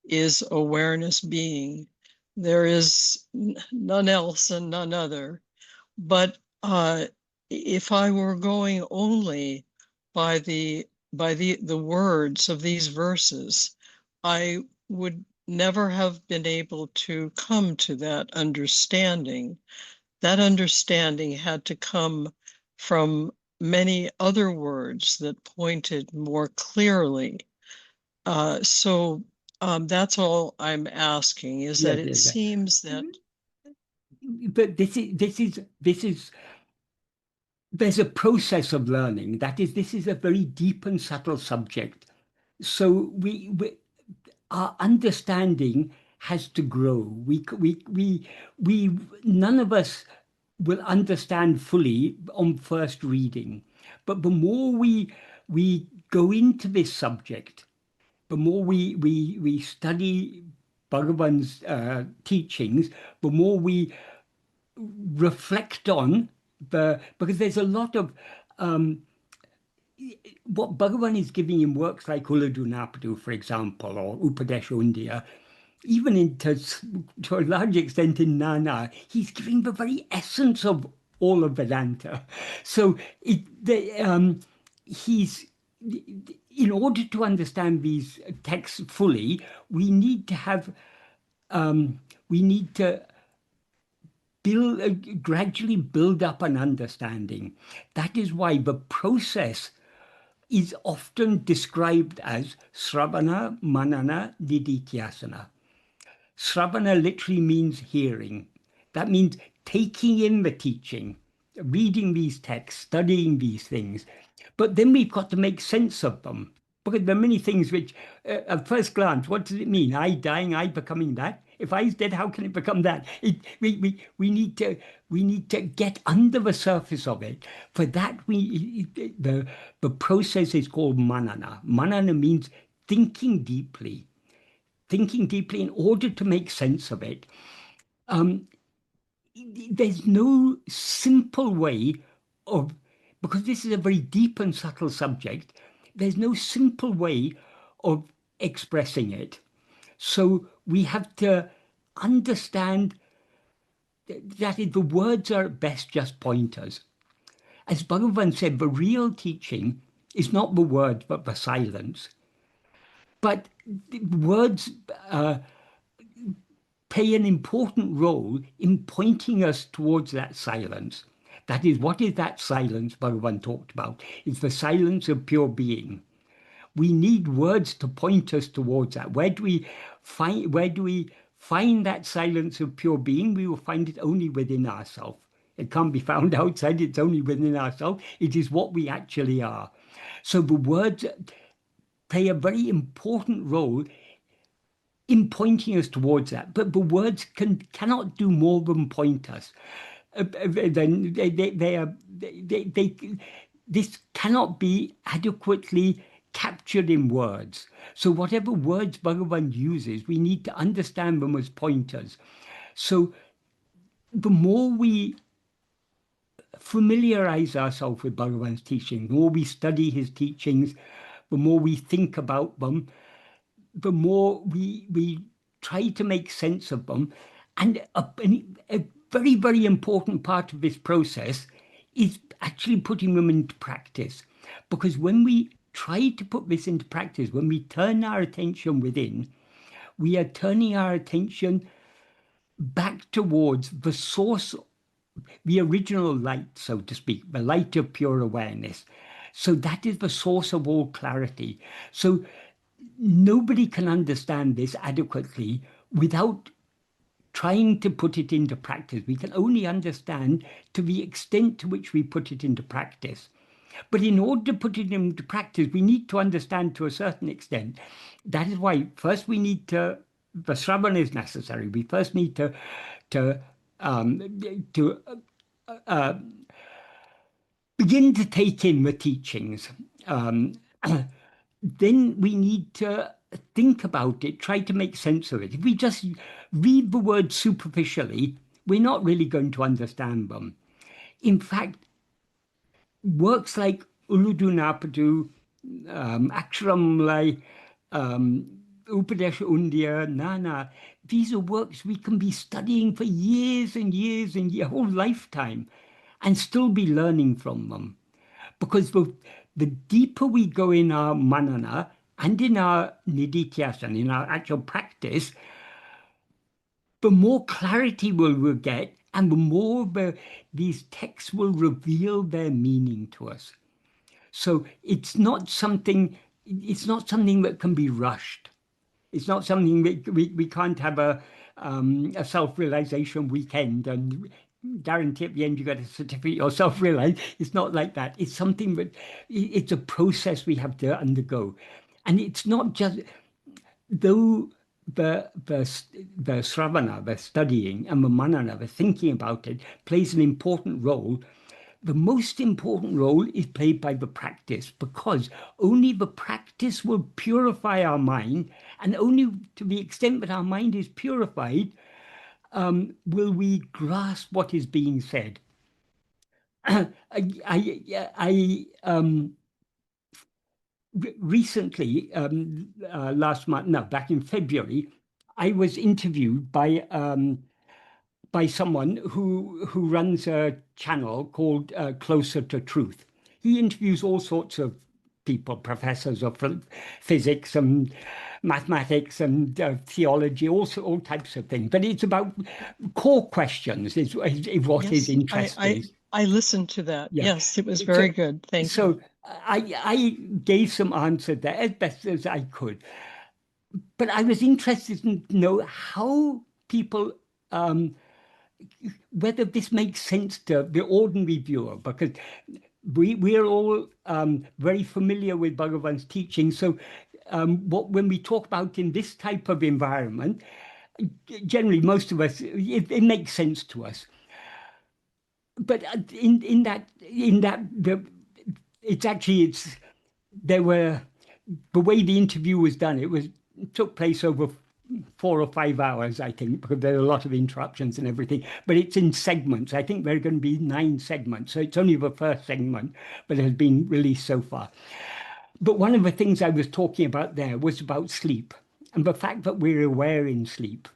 is awareness being. There is none else and none other. But if I were going only by the words of these verses, I would never have been able to come to that understanding that understanding had to come from many other words that pointed more clearly. So that's all I'm asking, is that it seems that. But there's a process of learning. That is, this is a very deep and subtle subject. So our understanding has to grow. None of us will understand fully on first reading, but the more we go into this subject, the more we study Bhagavan's teachings, the more we reflect on because there's a lot of what Bhagavan is giving in works like Uڵḷadu Nāṛpadu, for example, or Upadesha Undiyya, even to a large extent in Manana, he's giving the very essence of all of Vedanta. So he's, in order to understand these texts fully, we need to gradually build up an understanding. That is why the process is often described as Sravana, Manana, Nididhyasana. Sravana literally means hearing. That means taking in the teaching, reading these texts, studying these things. But then we've got to make sense of them. Because there are many things which, at first glance, what does it mean? I dying, I becoming that? If I is dead, how can it become that? We need to get under the surface of it. For that, the process is called Manana. Manana means thinking deeply in order to make sense of it. There's no simple way of, because this is a very deep and subtle subject, there's no simple way of expressing it. So we have to understand that the words are at best just pointers. As Bhagavan said, the real teaching is not the words, but the silence. But the words play an important role in pointing us towards that silence. That is, what is that silence Bhagavan talked about? It's the silence of pure being. We need words to point us towards that. Where do we find that silence of pure being? We will find it only within ourselves. It can't be found outside. It's only within ourselves. It is what we actually are. So the words play a very important role in pointing us towards that. But the words cannot do more than point us. This cannot be adequately captured in words. So whatever words Bhagavan uses, we need to understand them as pointers. So the more we familiarize ourselves with Bhagavan's teaching, the more we study his teachings, the more we think about them, the more we try to make sense of them. And a very, very important part of this process is actually putting them into practice. Because when we try to put this into practice, when we turn our attention within, we are turning our attention back towards the source, the original light, so to speak, the light of pure awareness. So that is the source of all clarity. So nobody can understand this adequately without trying to put it into practice. We can only understand to the extent to which we put it into practice. But in order to put it into practice, we need to understand to a certain extent. That is why first we need to, the Sravana is necessary. We first need to begin to take in the teachings. Then we need to think about it, try to make sense of it. If we just read the words superficially, we're not really going to understand them. In fact, works like Uڵḷadu Nāṛpadu, Aksharamlai, Upadesha Undiyya, Nana, these are works we can be studying for years and years and years, a whole lifetime, and still be learning from them. Because the deeper we go in our manana and in our nididhyasana, in our actual practice, the more clarity we'll get and the more these texts will reveal their meaning to us. So it's not something that can be rushed. It's not something that we can't have a self-realization weekend and guarantee at the end you get a certificate or self-realize. It's not like that. It's something that it's a process we have to undergo. And it's not just, though the Sravana, the studying, and the Manana, the thinking about it, plays an important role. The most important role is played by the practice, because only the practice will purify our mind, and only to the extent that our mind is purified will we grasp what is being said. Recently, last month, no, back in February, I was interviewed by someone who runs a channel called Closer to Truth. He interviews all sorts of people, professors of physics and mathematics and theology, all types of things. But it's about core questions is what his interest is. I listened to that. Yeah. Yes, it was very good. Thank you. So I gave some answer there as best as I could. But I was interested to know how people whether this makes sense to the ordinary viewer, because we are all very familiar with Bhagavan's teaching. So when we talk about in this type of environment, generally most of us, it makes sense to us. But the way the interview was done, it took place over 4 or 5 hours, I think, because there are a lot of interruptions and everything. But it's in segments. I think there are going to be 9 segments. So it's only the first segment, but it has been released so far. But one of the things I was talking about there was about sleep and the fact that we're aware in sleep.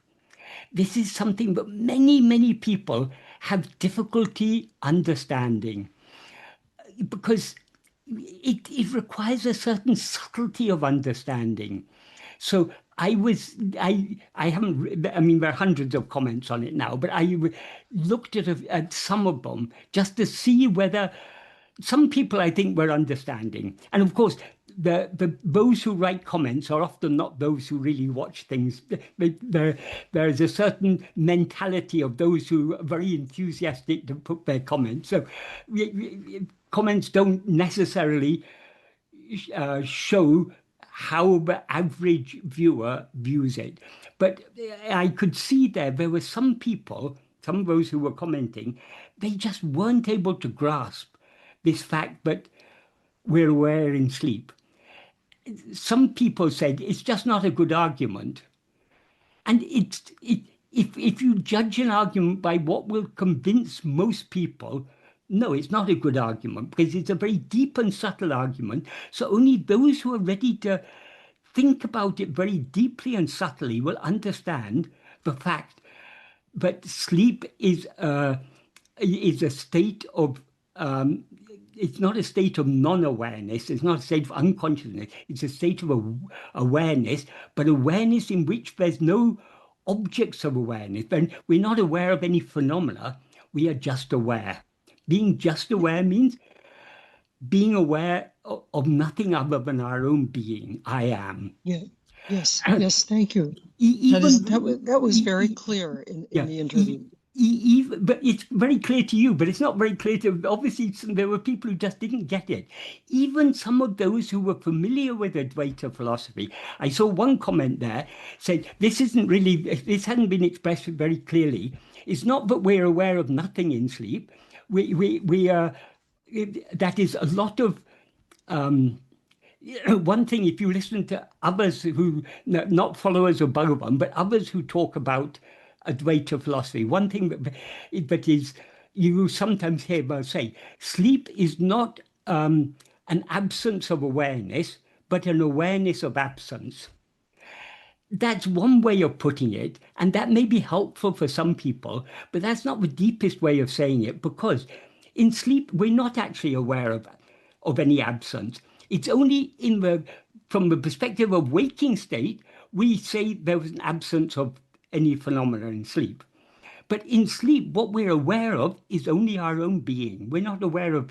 This is something that many, many people have difficulty understanding, because it requires a certain subtlety of understanding. So there are hundreds of comments on it now, but I looked at some of them just to see whether some people I think were understanding. And of course, those who write comments are often not those who really watch things. There is a certain mentality of those who are very enthusiastic to put their comments. So comments don't necessarily show how the average viewer views it. But I could see there were some people, some of those who were commenting, they just weren't able to grasp this fact that we're aware in sleep. Some people said it's just not a good argument. And if you judge an argument by what will convince most people, no, it's not a good argument, because it's a very deep and subtle argument. So only those who are ready to think about it very deeply and subtly will understand the fact that sleep is a state of it's not a state of non-awareness. It's not a state of unconsciousness. It's a state of awareness, but awareness in which there's no objects of awareness. Then we're not aware of any phenomena. We are just aware. Being just aware means being aware of nothing other than our own being. I am. Yeah. Yes. Yes. Thank you. That was very clear in the interview. But it's very clear to you, but it's not very clear to, obviously there were people who just didn't get it. Even some of those who were familiar with Advaita philosophy. I saw one comment there said, this hadn't been expressed very clearly. It's not that we're aware of nothing in sleep. We are, that is a lot of, one thing, if you listen to others who, not followers of Bhagavan, but others who talk about Advaita philosophy, one thing that is, you sometimes hear about say, sleep is not an absence of awareness, but an awareness of absence. That's one way of putting it, and that may be helpful for some people, but that's not the deepest way of saying it, because in sleep, we're not actually aware of any absence. It's only from the perspective of waking state, we say there was an absence of any phenomena in sleep. But in sleep, what we're aware of is only our own being. We're not aware of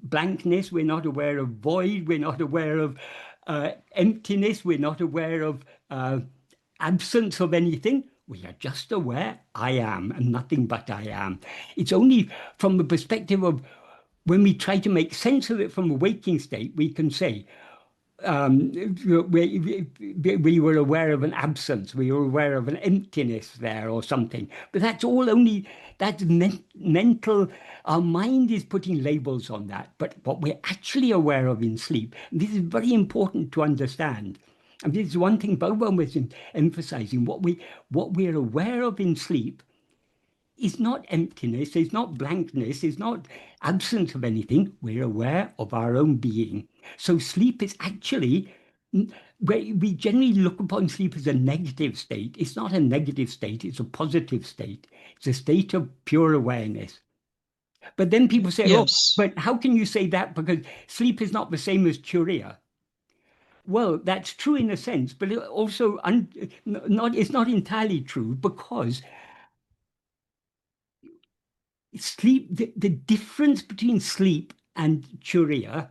blankness. We're not aware of void. We're not aware of emptiness. We're not aware of absence of anything. We are just aware I am and nothing but I am. It's only from the perspective of when we try to make sense of it from a waking state, we can say, we were aware of an absence, we were aware of an emptiness there or something. But that's all only, that's mental. Our mind is putting labels on that. But what we're actually aware of in sleep, and this is very important to understand. And this is one thing Bhagavan was emphasizing. What we're aware of in sleep is not emptiness, is not blankness, is not absence of anything. We're aware of our own being. So sleep is actually, we generally look upon sleep as a negative state. It's not a negative state, it's a positive state. It's a state of pure awareness. But then people say, oh, Yes. but how can you say that? Because sleep is not the same as turiya. Well, that's true in a sense, but it also it's not entirely true, because sleep, the difference between sleep and turiya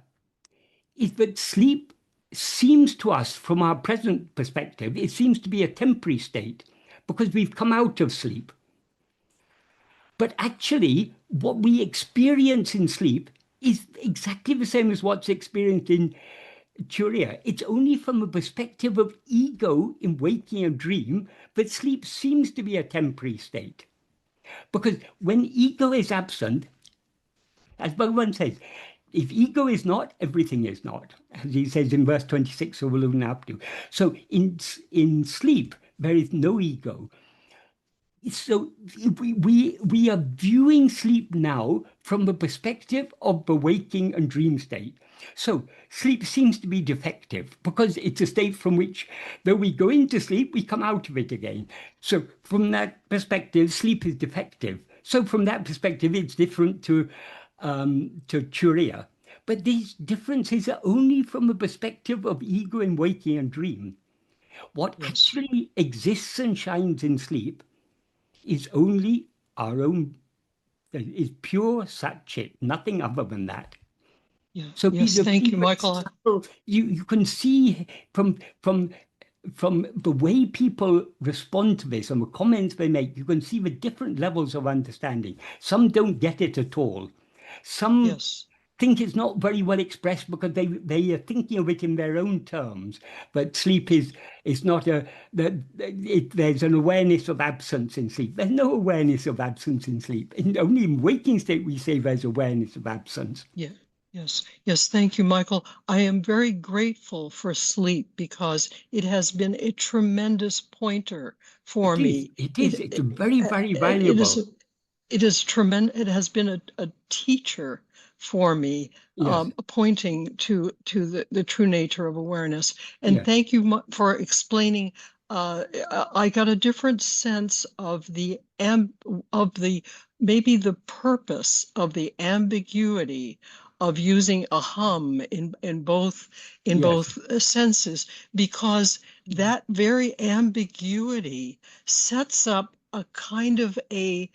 is that sleep seems to us, from our present perspective, it seems to be a temporary state because we've come out of sleep. But actually, what we experience in sleep is exactly the same as what's experienced in turiya. It's only from a perspective of ego in waking and dream that sleep seems to be a temporary state. Because when ego is absent, as Bhagavan says, if ego is not, everything is not, as he says in verse 26 of Uڵḷadu Nāṛpadu. So in sleep, there is no ego. So we are viewing sleep now from the perspective of the waking and dream state. So sleep seems to be defective because it's a state from which, though we go into sleep, we come out of it again. So from that perspective, sleep is defective. So from that perspective, it's different to turiya. But these differences are only from the perspective of ego in waking and dream. What actually exists and shines in sleep is only our own, is pure Sat-Chit, nothing other than that. Yeah. So yes, thank you, Michael. You can see from the way people respond to this and the comments they make, you can see the different levels of understanding. Some don't get it at all. Some think it's not very well expressed because they are thinking of it in their own terms. But sleep is not there's an awareness of absence in sleep. There's no awareness of absence in sleep. Only in waking state we say there's awareness of absence. Yeah. Yes, thank you, Michael. I am very grateful for sleep because it has been a tremendous pointer for me. It's very, very valuable. It is tremendous. It has been a teacher for me, pointing to the true nature of awareness. And thank you for explaining. I got a different sense of maybe the purpose of the ambiguity of using aham in both senses, because that very ambiguity sets up a kind of a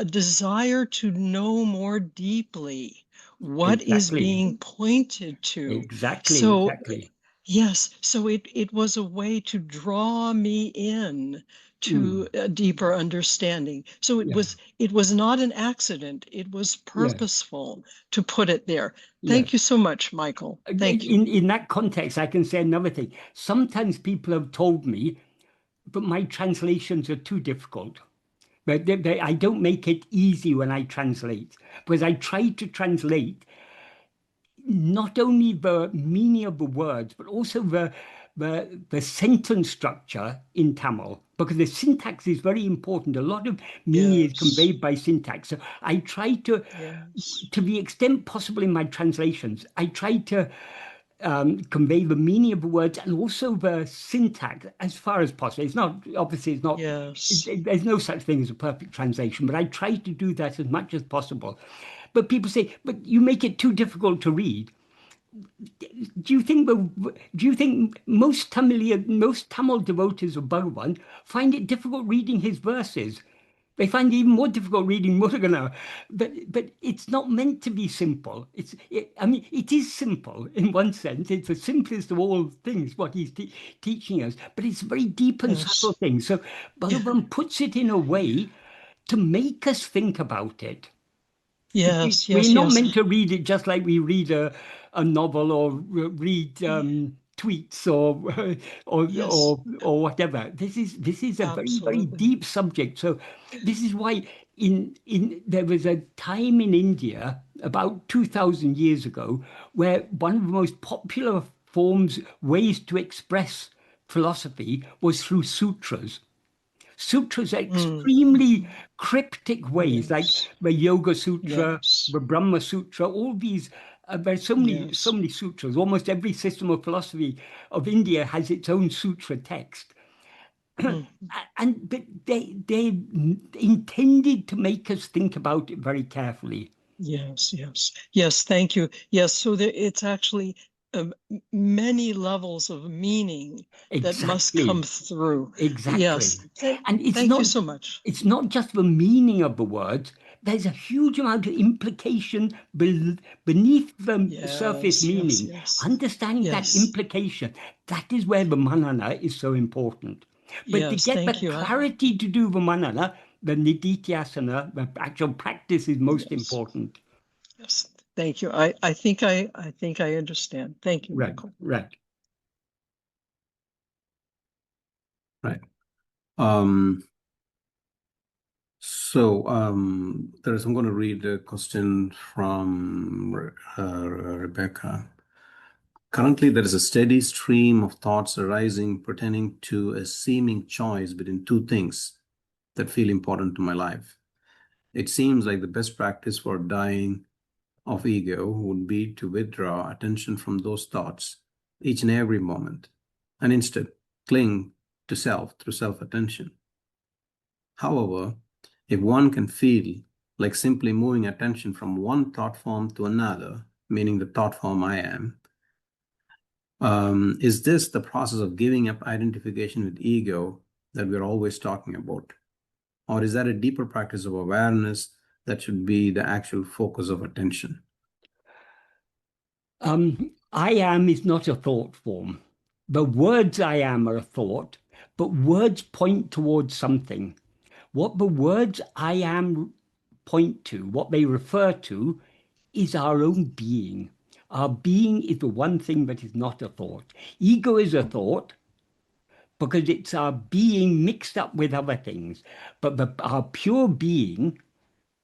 desire to know more deeply what is being pointed to. Exactly. Yes, so it was a way to draw me in to a deeper understanding. So it was not an accident. It was purposeful to put it there. Thank you so much, Michael. Thank you. In that context, I can say another thing. Sometimes people have told me, but my translations are too difficult. But I don't make it easy when I translate, because I try to translate not only the meaning of the words, but also the sentence structure in Tamil, because the syntax is very important. A lot of meaning is conveyed by syntax. So I try to the extent possible in my translations, I try to convey the meaning of the words and also the syntax as far as possible. It's not, obviously it's not, there's no such thing as a perfect translation, but I try to do that as much as possible. But people say, but you make it too difficult to read. Do you think most Tamil devotees of Bhagavan find it difficult reading his verses? They find it even more difficult reading Murugan. But it's not meant to be simple. I mean, it is simple in one sense. It's the simplest of all things, what he's teaching us. But it's a very deep and subtle Yes. thing. So Bhagavan puts it in a way to make us think about it. Yes, We're yes, not yes. meant to read it just like we read a novel or read tweets Yes, or whatever. This is a very, very absolutely. deep subject. So this is why in there was a time in India about 2,000 years ago where one of the most popular ways to express philosophy was through sutras. Sutras are Mm. extremely cryptic ways, like Yes, the Yoga Sutra, yes, the Brahma Sutra, all these. There's so yes. many sutras. Almost every system of philosophy of India has its own sutra text, Mm. but they intended to make us think about it very carefully. Yes, yes, yes. Thank you. Yes, so it's actually many levels of meaning that must come Exactly. through. Yes. Exactly. And Thank you so much. it's not just the meaning of the words. There's a huge amount of implication beneath the surface Yes, yes, meaning. yes, Understanding that yes, implication, that is where the manana is so important. But to yes. get the Thank you. clarity to do the manana, the nididhyasana, the actual practice is most Yes, important. yes. Thank you. I think I understand. Thank you, Right, Michael. right. Right. Um, I'm going to read a question from Rebecca. Currently, there is a steady stream of thoughts arising pertaining to a seeming choice between two things that feel important to my life. It seems like the best practice for dying of ego would be to withdraw attention from those thoughts each and every moment and instead cling to self through self attention. However, if one can feel like simply moving attention from one thought form to another, meaning the thought form I am, is this the process of giving up identification with ego that we're always talking about? Or is that a deeper practice of awareness that should be the actual focus of attention? I am is not a thought form. The words I am are a thought, but words point towards something. What the words I am point to, what they refer to, is our own being. Our being is the one thing that is not a thought. Ego is a thought because it's our being mixed up with other things. But our pure being,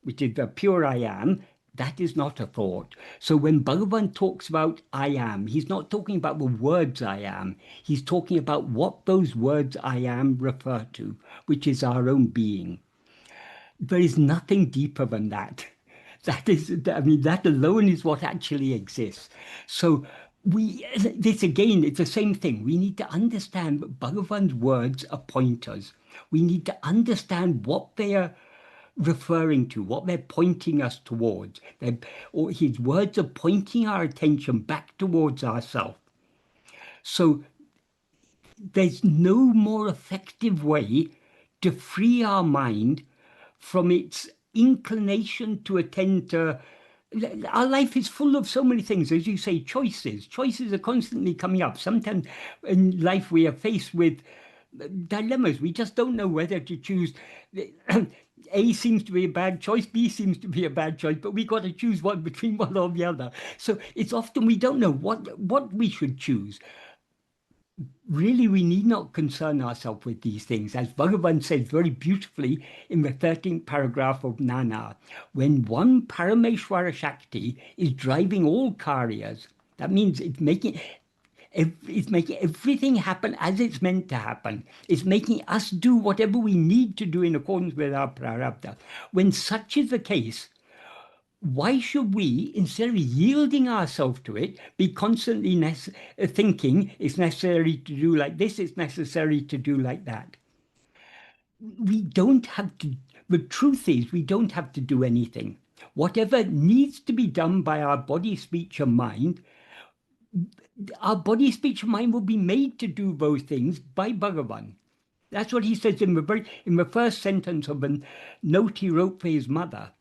which is the pure I am, that is not a thought. So when Bhagavan talks about I am, he's not talking about the words I am. He's talking about what those words I am refer to, which is our own being. There is nothing deeper than that. I mean, that alone is what actually exists. So this again, it's the same thing. We need to understand that Bhagavan's words are pointers. We need to understand what they are referring to, what they're pointing us towards. Or his words are pointing our attention back towards ourselves. So there's no more effective way to free our mind from its inclination to attend to. Our life is full of so many things, as you say, choices. Choices are constantly coming up. Sometimes in life we are faced with dilemmas. We just don't know whether to choose. A seems to be a bad choice, B seems to be a bad choice, but we got to choose one between one or the other. So it's often we don't know what we should choose. Really, we need not concern ourselves with these things. As Bhagavan says very beautifully in the 13th paragraph of Nana, when one Parameshwara Shakti is driving all karyas, that means it's making everything happen as it's meant to happen. It's making us do whatever we need to do in accordance with our prarabdha. When such is the case, why should we, instead of yielding ourselves to it, be constantly thinking it's necessary to do like this, it's necessary to do like that? We don't have to, the truth is, we don't have to do anything. Whatever needs to be done by our body, speech, and mind, our body, speech, and mind will be made to do those things by Bhagavan. That's what he says in the first sentence of the note he wrote for his mother.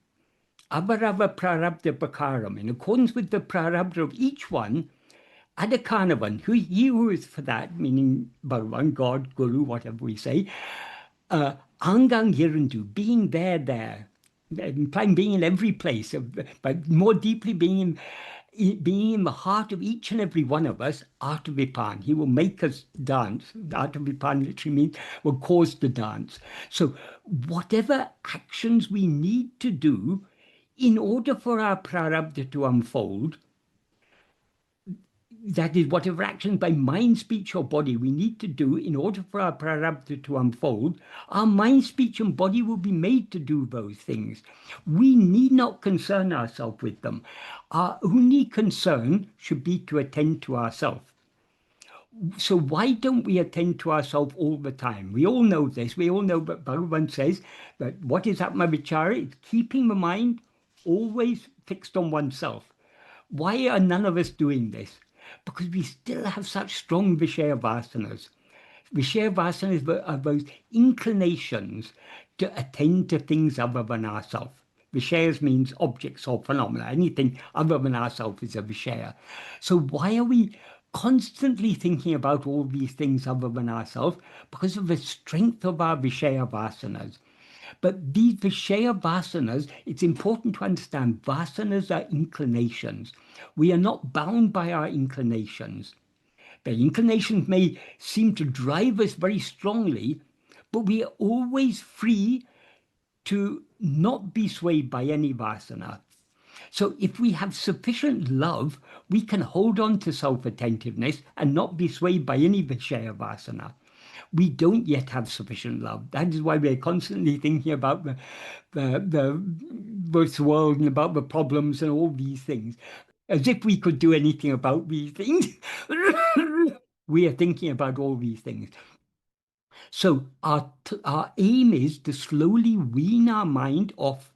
Avarava prarabdha prakaram. In accordance with the prarabdha of each one, Adakanavan, he who is for that, meaning Bhagavan, God, Guru, whatever we say, Angang Hirandu, being there, implying being in every place, but more deeply being in the heart of each and every one of us, Atma-vichara. He will make us dance. Atma-vichara literally means will cause the dance. So whatever actions we need to do in order for our prarabdha to unfold, that is, whatever actions by mind, speech, or body we need to do in order for our prarabdha to unfold, our mind, speech, and body will be made to do those things. We need not concern ourselves with them. Our only concern should be to attend to ourselves. So why don't we attend to ourselves all the time? We all know this. We all know that Bhagavan says that what is Atma-vichara? It's keeping the mind always fixed on oneself. Why are none of us doing this? Because we still have such strong Vishaya vasanas. Vishaya vasanas are those inclinations to attend to things other than ourselves. Vishayas means objects or phenomena. Anything other than ourselves is a Vishaya. So why are we constantly thinking about all these things other than ourselves? Because of the strength of our Vishaya vasanas. But these Vishaya vasanas, it's important to understand, vasanas are inclinations. We are not bound by our inclinations. The inclinations may seem to drive us very strongly, but we are always free to not be swayed by any vasana. So if we have sufficient love, we can hold on to self-attentiveness and not be swayed by any Vishaya vasana. We don't yet have sufficient love. That is why we're constantly thinking about this world and about the problems and all these things. As if we could do anything about these things. We are thinking about all these things. So our aim is to slowly wean our mind off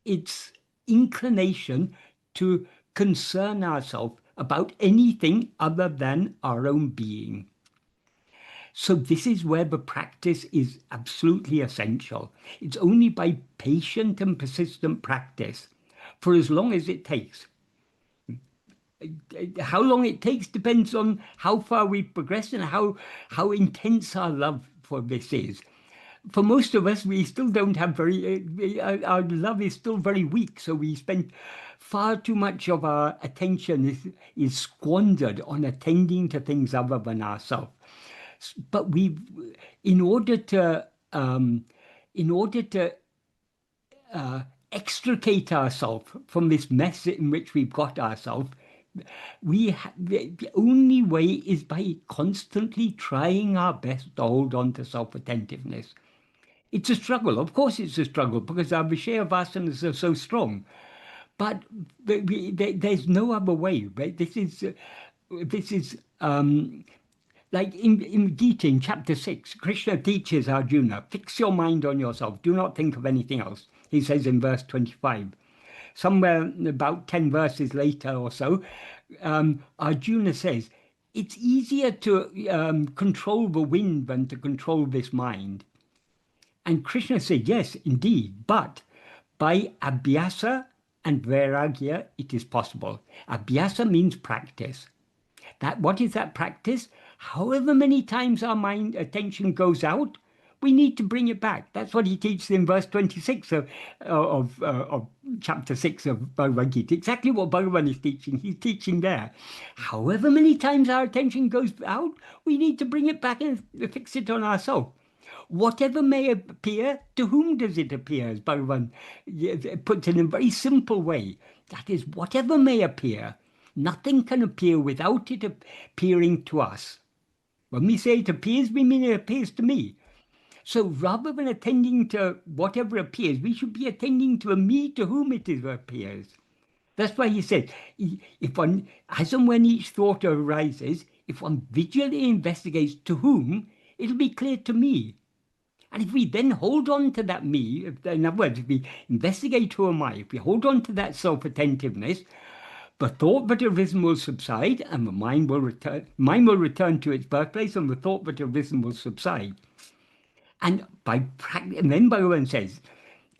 its inclination to concern ourselves about anything other than our own being. So this is where the practice is absolutely essential. It's only by patient and persistent practice, for as long as it takes. How long it takes depends on how far we progress and how intense our love for this is. For most of us, we still don't have our love is still very weak, so we spend far too much of our attention is squandered on attending to things other than ourselves. But in order to extricate ourselves from this mess in which we've got ourselves, the only way is by constantly trying our best to hold on to self-attentiveness. It's a struggle. Of course it's a struggle because our Vishaya vasanas are so strong. But there's no other way. Right? This is like in Gita, in chapter 6, Krishna teaches Arjuna, fix your mind on yourself. Do not think of anything else. He says in verse 25. Somewhere about 10 verses later or so, Arjuna says, it's easier to control the wind than to control this mind. And Krishna said, yes, indeed, but by abhyasa and vairagya, it is possible. Abhyasa means practice. What is that practice? However many times our mind attention goes out, we need to bring it back. That's what he teaches in verse 26 of chapter 6 of Bhagavad Gita. Exactly what Bhagavan is teaching. He's teaching there. However many times our attention goes out, we need to bring it back and fix it on ourselves. Whatever may appear, to whom does it appear? As Bhagavan puts it in a very simple way. That is, whatever may appear, nothing can appear without it appearing to us. When we say it appears, we mean it appears to me. So rather than attending to whatever appears, we should be attending to a me to whom it appears. That's why he said, as and when each thought arises, if one vigilantly investigates to whom, it'll be clear to me. And if we then hold on to that me, in other words, if we investigate who am I, if we hold on to that self-attentiveness, The thought that arisen will subside, and the mind will return. Mind will return to its birthplace, and the thought that arisen will subside. And and then Bhagavan says,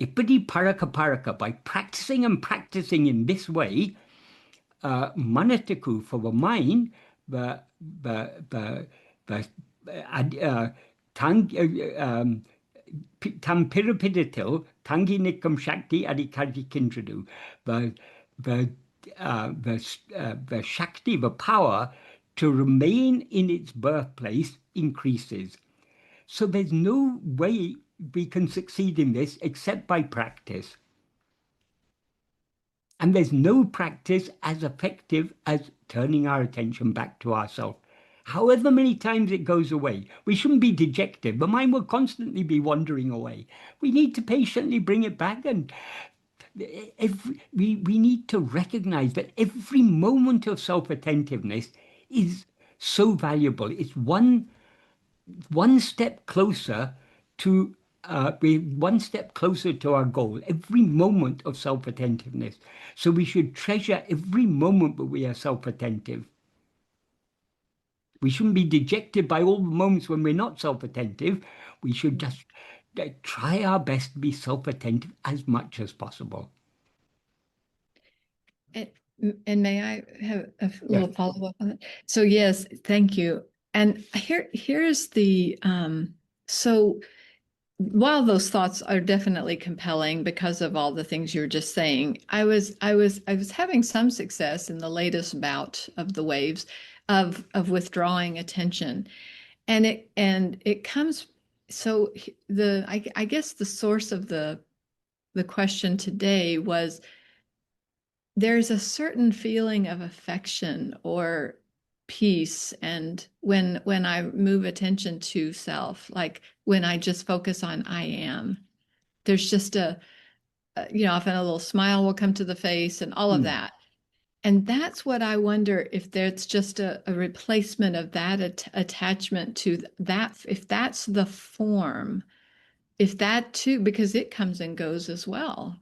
Ipadi paraka paraka, by practicing and practicing in this way, manatiku, for the mind, the tam pirapidatil, tangi nikam shakti adikari kindradu, the shakti, the power to remain in its birthplace increases. So there's no way we can succeed in this except by practice. And there's no practice as effective as turning our attention back to ourselves. However many times it goes away, we shouldn't be dejected. The mind will constantly be wandering away. We need to patiently bring it back, and we need to recognize that every moment of self-attentiveness is so valuable. It's one step closer to one step closer to our goal, every moment of self-attentiveness. So we should treasure every moment that we are self-attentive. We shouldn't be dejected by all the moments when we're not self-attentive. We should just try our best to be self-attentive as much as possible. And may I have a little follow-up on that? So yes, thank you. And here's the so while those thoughts are definitely compelling because of all the things you were just saying, I was having some success in the latest bout of the waves of withdrawing attention, and it comes. So I guess the source of the question today was, there's a certain feeling of affection or peace, and when I move attention to self, like when I just focus on I am, there's just often a little smile will come to the face and all of that. And that's what I wonder, if there's just a replacement of that attachment to that, if that's the form, if that too, because it comes and goes as well,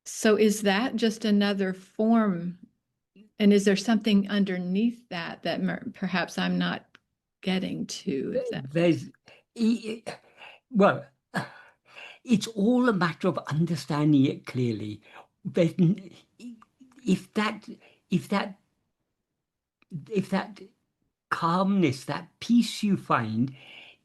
So is that just another form? And is there something underneath that perhaps I'm not getting to? Well, it's all a matter of understanding it clearly. If that calmness, that peace you find,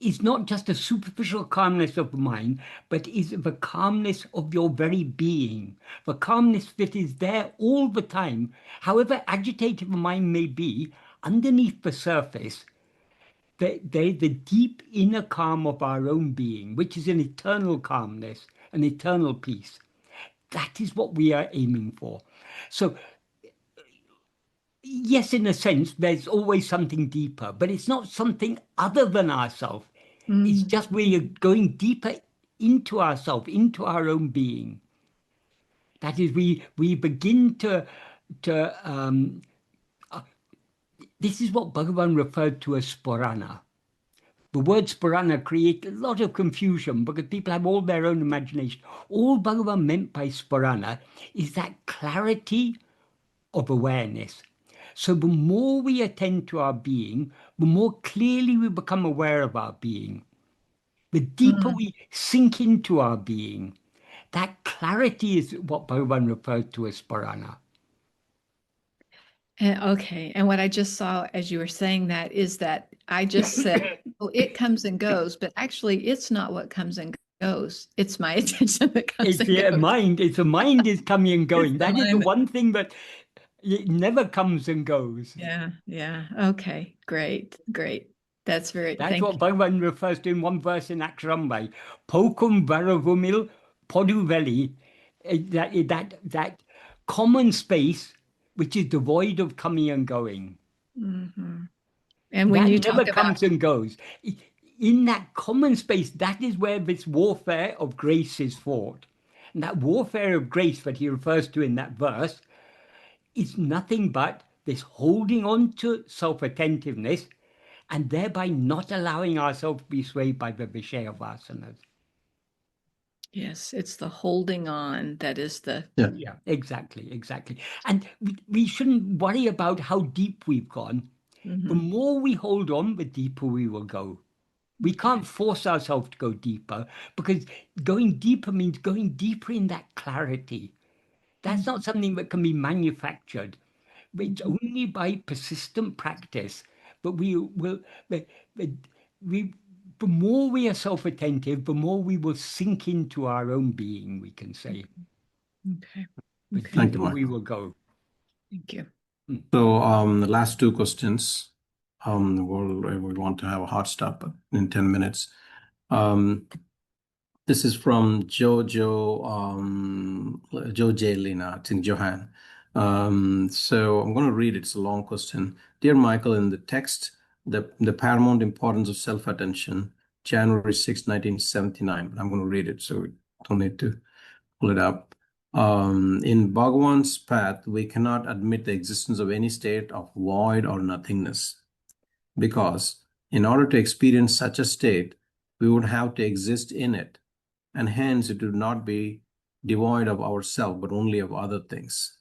is not just a superficial calmness of the mind, but is the calmness of your very being, the calmness that is there all the time, however agitated the mind may be, underneath the surface, the deep inner calm of our own being, which is an eternal calmness, an eternal peace. That is what we are aiming for. So yes, in a sense, there's always something deeper, but it's not something other than ourselves. It's just we are going deeper into ourselves, into our own being. That is, we begin to this is what Bhagavan referred to as spurana. The word spurana creates a lot of confusion because people have all their own imagination. All Bhagavan meant by spurana is that clarity of awareness. So the more we attend to our being, the more clearly we become aware of our being. The deeper we sink into our being. That clarity is what Bhagavan referred to as spurana. Okay. And what I just saw as you were saying that is that I just said, oh, it comes and goes, but actually it's not what comes and goes. It's my attention that comes and goes. It's the mind is coming and going. That is the one thing that it never comes and goes. Yeah. Okay. Great. That's what Bhagavan refers to in one verse in Aksharambai. Pokum varavumil poduveli. That common space which is devoid of coming and going. And when that you never comes and goes. In that common space, that is where this warfare of grace is fought. And that warfare of grace that he refers to in that verse is nothing but this holding on to self-attentiveness and thereby not allowing ourselves to be swayed by the Vishaya vasanas. Yes, it's the holding on that is the Yeah, exactly. And we shouldn't worry about how deep we've gone. The more we hold on, the deeper we will go. We can't force ourselves to go deeper, because going deeper means going deeper in that clarity. That's not something that can be manufactured. It's only by persistent practice. But the more we are self-attentive, the more we will sink into our own being, we can say. Okay. The Thank you, deeper we Michael. will go. Thank you. So the last two questions. We want to have a hard stop in 10 minutes. This is from Jojo J. Lina, I think Johan. So I'm going to read it. It's a long question. Dear Michael, in the text, the paramount importance of self-attention, January 6, 1979. I'm going to read it, so we don't need to pull it up. In Bhagavan's path, we cannot admit the existence of any state of void or nothingness, because in order to experience such a state, we would have to exist in it, and hence it would not be devoid of ourselves, but only of other things.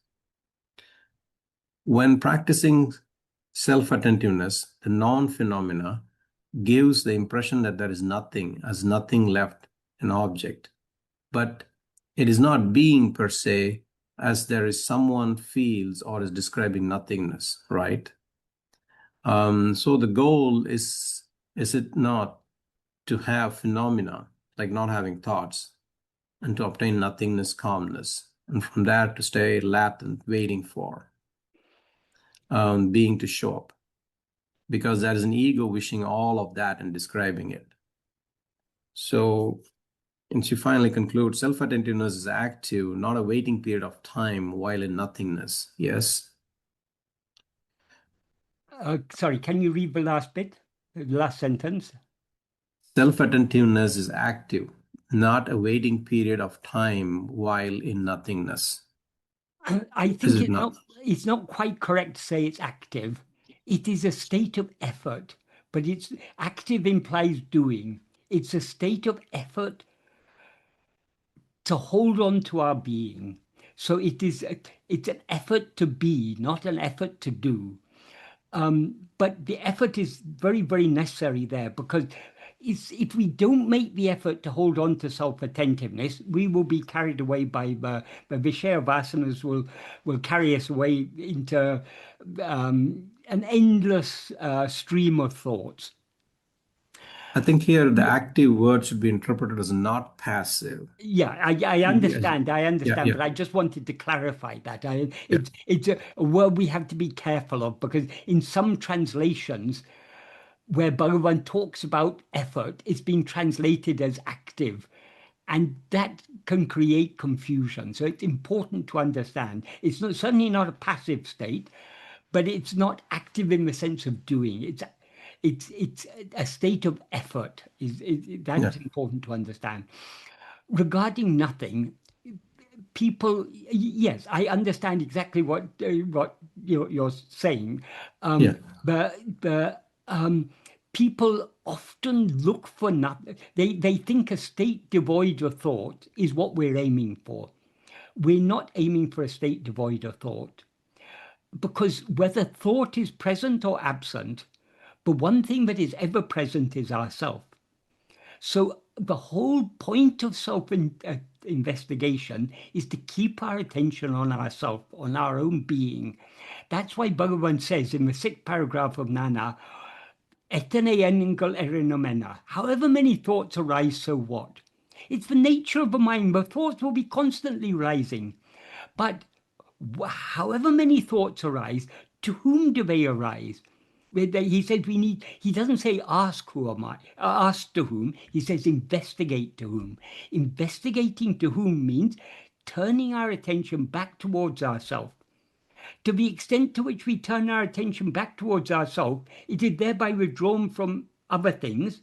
When practicing self-attentiveness, the non-phenomena gives the impression that there is nothing, as nothing left an object. But it is not being per se, as there is someone feels or is describing nothingness, right? So the goal is it not to have phenomena, like not having thoughts, and to obtain nothingness, calmness, and from there to stay latent, waiting for being to show up, because there is an ego wishing all of that and describing it. So, and she finally concludes, self-attentiveness is active, not a waiting period of time while in nothingness. Yes? Sorry, can you read the last bit? The last sentence? Self-attentiveness is active, not a waiting period of time while in nothingness. I Is think it not? it's not quite correct to say it's active. It is a state of effort, but it's active implies doing. It's a state of effort to hold on to our being. So it's an effort to be, not an effort to do. But the effort is very, very necessary there, because if we don't make the effort to hold on to self-attentiveness, we will be carried away by the Vishaya vasanas will carry us away into an endless stream of thoughts. I think here the active word should be interpreted as not passive. Yeah, I understand, Yeah. but I just wanted to clarify that. It's a word we have to be careful of, because in some translations, where Bhagavan talks about effort, it's been translated as active, and that can create confusion. So it's important to understand. It's certainly not a passive state, but it's not active in the sense of doing. It's a state of effort. That's important to understand. Regarding nothing, people, yes, I understand exactly what you're saying. People often look for nothing. They think a state devoid of thought is what we're aiming for. We're not aiming for a state devoid of thought, because whether thought is present or absent, the one thing that is ever present is ourself. So the whole point of self-investigation is to keep our attention on ourself, on our own being. That's why Bhagavan says in the 6th paragraph of Manana, however many thoughts arise, so what? It's the nature of the mind. The thoughts will be constantly rising. But however many thoughts arise, to whom do they arise? He says he doesn't say ask who am I, ask to whom. He says investigate to whom. Investigating to whom means turning our attention back towards ourselves. To the extent to which we turn our attention back towards ourselves, it is thereby withdrawn from other things.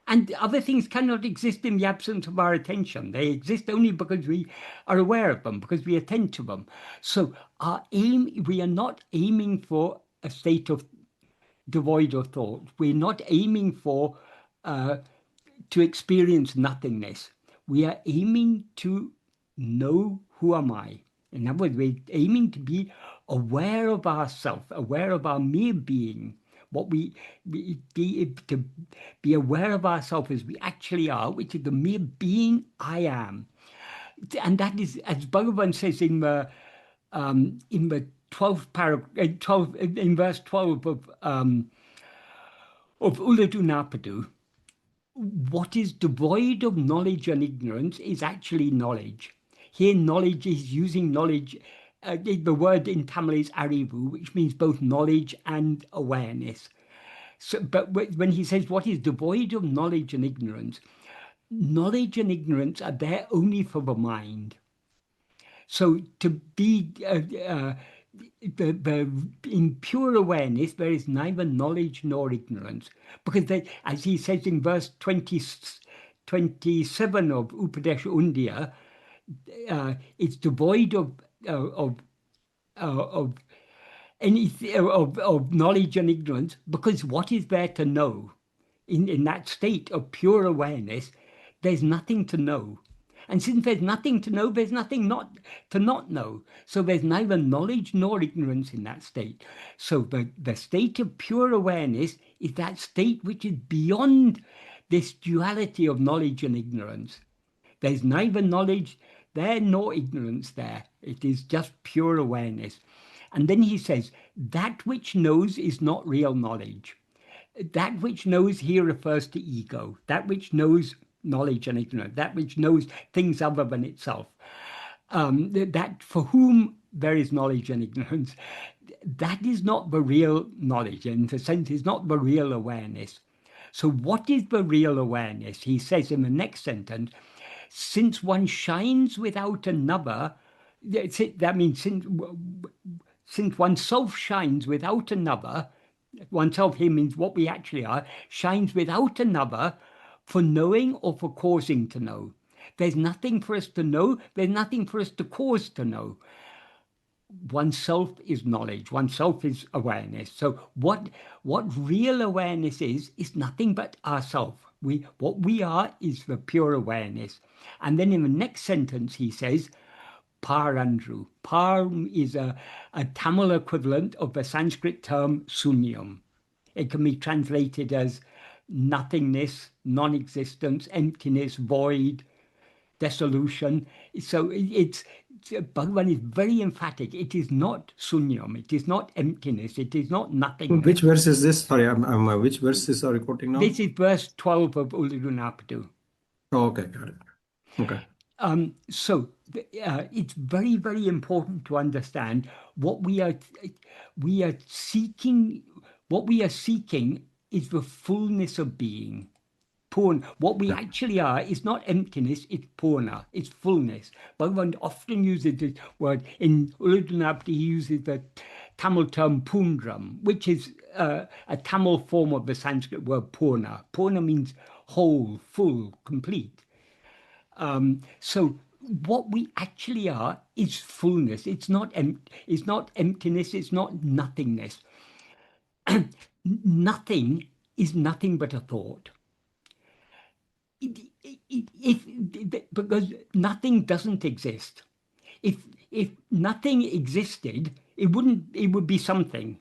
And other things cannot exist in the absence of our attention. They exist only because we are aware of them, because we attend to them. So our aim, we are not aiming for a state of devoid of thought. We're not aiming for to experience nothingness. we are aiming to know who am I. In other words, we're aiming to be aware of ourself, aware of our mere being, what to be aware of ourselves as we actually are, which is the mere being I am. And that is, as Bhagavan says in the 12th paragraph, 12 in verse 12 of Uڵḷadu Nāṛpadu, what is devoid of knowledge and ignorance is actually knowledge. Here, knowledge is using knowledge. The word in Tamil is arivu, which means both knowledge and awareness. So, but when he says what is devoid of knowledge and ignorance are there only for the mind. So to be in pure awareness, there is neither knowledge nor ignorance, because as he says in verse 27 of Upadesha Undiyya, it's devoid of knowledge and ignorance, because what is there to know? In that state of pure awareness, there's nothing to know. And since there's nothing to know, there's nothing to not know. So there's neither knowledge nor ignorance in that state. So the state of pure awareness is that state which is beyond this duality of knowledge and ignorance. There's neither knowledge there nor ignorance there. It is just pure awareness. And then he says, that which knows is not real knowledge. That which knows here refers to ego. That which knows knowledge and ignorance, that which knows things other than itself, that for whom there is knowledge and ignorance, that is not the real knowledge, and in the sense is not the real awareness. So what is the real awareness? He says in the next sentence, since one shines without another, that means since oneself shines without another, oneself here means what we actually are, shines without another, for knowing or for causing to know. There's nothing for us to know, there's nothing for us to cause to know. Oneself is knowledge, oneself is awareness. So what real awareness is nothing but ourself. What we are is the pure awareness. And then in the next sentence he says, Parandru. Par is a Tamil equivalent of the Sanskrit term sunyam. It can be translated as nothingness, non-existence, emptiness, void, dissolution. So Bhagavan is very emphatic. It is not sunyam. It is not emptiness. It is not nothingness. Which verse is this? Sorry, which verses are you quoting now? This is verse 12 of Uڵḷadu Nāṛpadu. Oh, okay, got it. Okay. So it's very, very important to understand what we are seeking. What we are seeking is the fullness of being. Purna. What we actually are is not emptiness, it's purna, it's fullness. Bhagavan often uses this word. In Uڵḷadu Nāṛpadu, he uses the Tamil term pundram, which is a Tamil form of the Sanskrit word purna. Purna means whole, full, complete. So what we actually are is fullness. It's not emptiness, it's not nothingness. Nothing is nothing but a thought. Because nothing doesn't exist. If nothing existed, it would be something,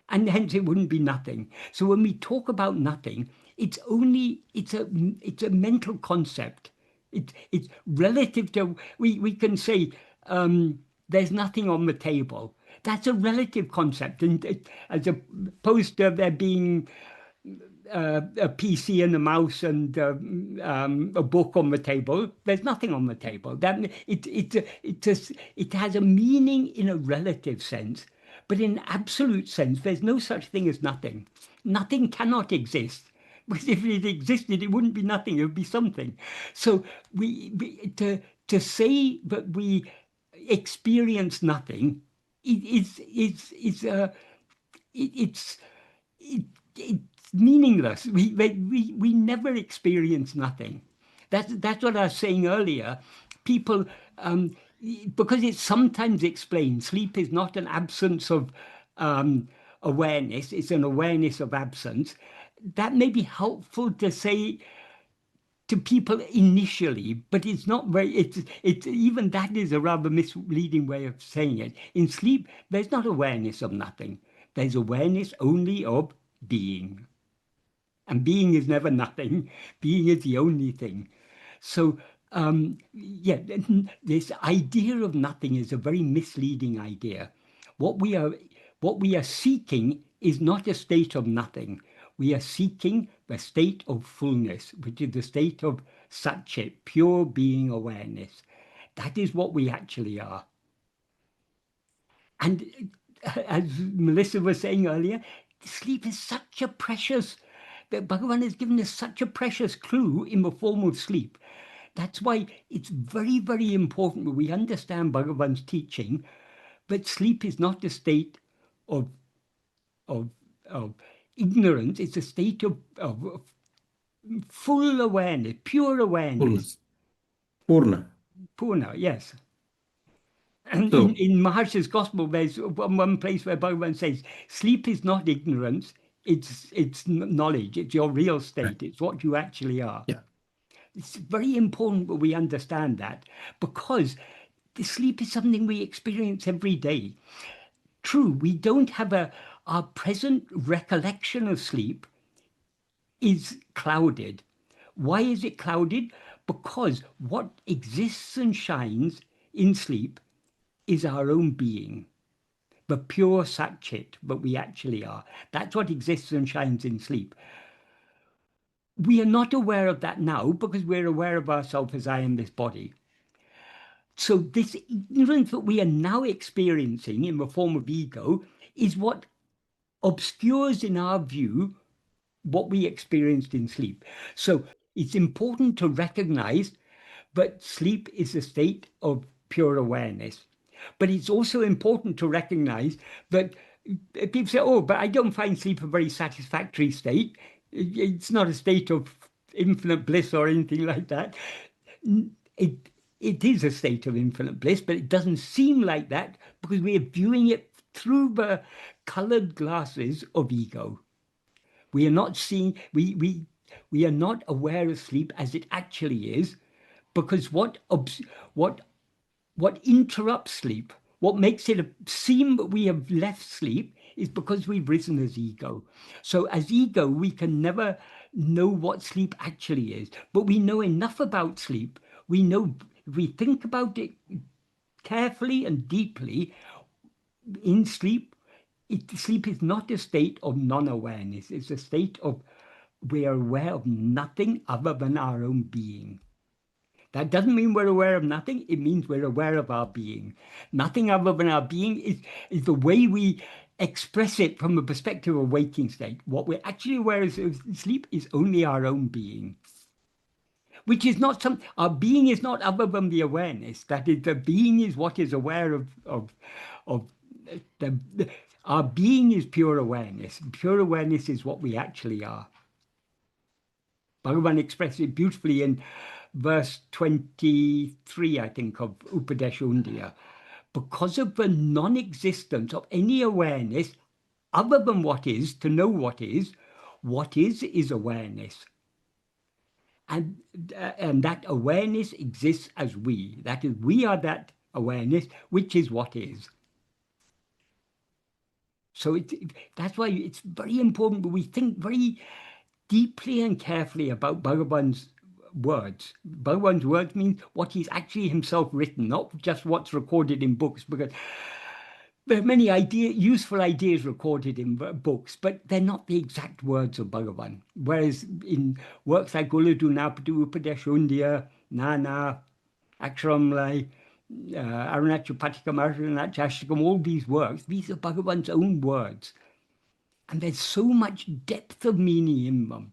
and hence it wouldn't be nothing. So when we talk about nothing, it's a mental concept. It's relative to, we can say there's nothing on the table. That's a relative concept, and as opposed to there being a PC and a mouse and a book on the table, there's nothing on the table. That it has a meaning in a relative sense, but in absolute sense, there's no such thing as nothing. Nothing cannot exist, because if it existed, it wouldn't be nothing; it would be something. So to say that we experience nothing, it's meaningless. We never experience nothing. That's what I was saying earlier. People, because it's sometimes explained, sleep is not an absence of awareness, it's an awareness of absence. That may be helpful to say to people initially, but it's not very, it's even that is a rather misleading way of saying it. In sleep, there's not awareness of nothing. There's awareness only of being. And being is never nothing. Being is the only thing. So, yeah, this idea of nothing is a very misleading idea. What we are seeking is not a state of nothing. We are seeking the state of fullness, which is the state of Satchit, pure being awareness. That is what we actually are. And as Melissa was saying earlier, sleep is such a precious, that Bhagavan has given us such a precious clue in the form of sleep. That's why it's very, very important that we understand Bhagavan's teaching, that sleep is not a state of ignorance, it's a state of full awareness, pure awareness. Purna. Purna, yes. And So- in Maharshi's Gospel, there's one place where Bhagavan says, sleep is not ignorance, it's knowledge, it's your real state, Right. it's what you actually are. Yeah. It's very important that we understand that, because the sleep is something we experience every day. True, we don't have our present recollection of sleep is clouded. Why is it clouded? Because what exists and shines in sleep is our own being, the pure Satchit that we actually are. That's what exists and shines in sleep. We are not aware of that now because we're aware of ourselves as I am this body. So this ignorance that we are now experiencing in the form of ego is what obscures, in our view, what we experienced in sleep. So it's important to recognize that sleep is a state of pure awareness. But it's also important to recognize that people say, oh, but I don't find sleep a very satisfactory state. It's not a state of infinite bliss or anything like that. It is a state of infinite bliss, but it doesn't seem like that because we are viewing it through the colored glasses of ego. We are not seeing, we are not aware of sleep as it actually is, because what interrupts sleep, what makes it seem that we have left sleep, is because we've risen as ego. So as ego, we can never know what sleep actually is, but we know enough about sleep. We know, if we think about it carefully and deeply, in sleep, sleep is not a state of non-awareness. It's a state of we are aware of nothing other than our own being. That doesn't mean we're aware of nothing. It means we're aware of our being. Nothing other than our being is the way we express it from the perspective of waking state. What we're actually aware of sleep is only our own being, which is not our being is not other than the awareness. That is, the being is what is aware of our being is pure awareness. Pure awareness is what we actually are. Bhagavan expresses it beautifully in verse 23, I think, of Upadesha. Because of the non-existence of any awareness other than what is, to know what is awareness. And that awareness exists as we. That is, we are that awareness, which is what is. So that's why it's very important that we think very deeply and carefully about Bhagavan's words. Bhagavan's words mean what he's actually himself written, not just what's recorded in books, because there are many useful ideas recorded in books, but they're not the exact words of Bhagavan. Whereas in works like Uڵḷadu Nāṛpadu Anubandham, Manana, Aksharamlai, Arunachapatikamarunachashtakam, all these works, these are Bhagavan's own words. And there's so much depth of meaning in them.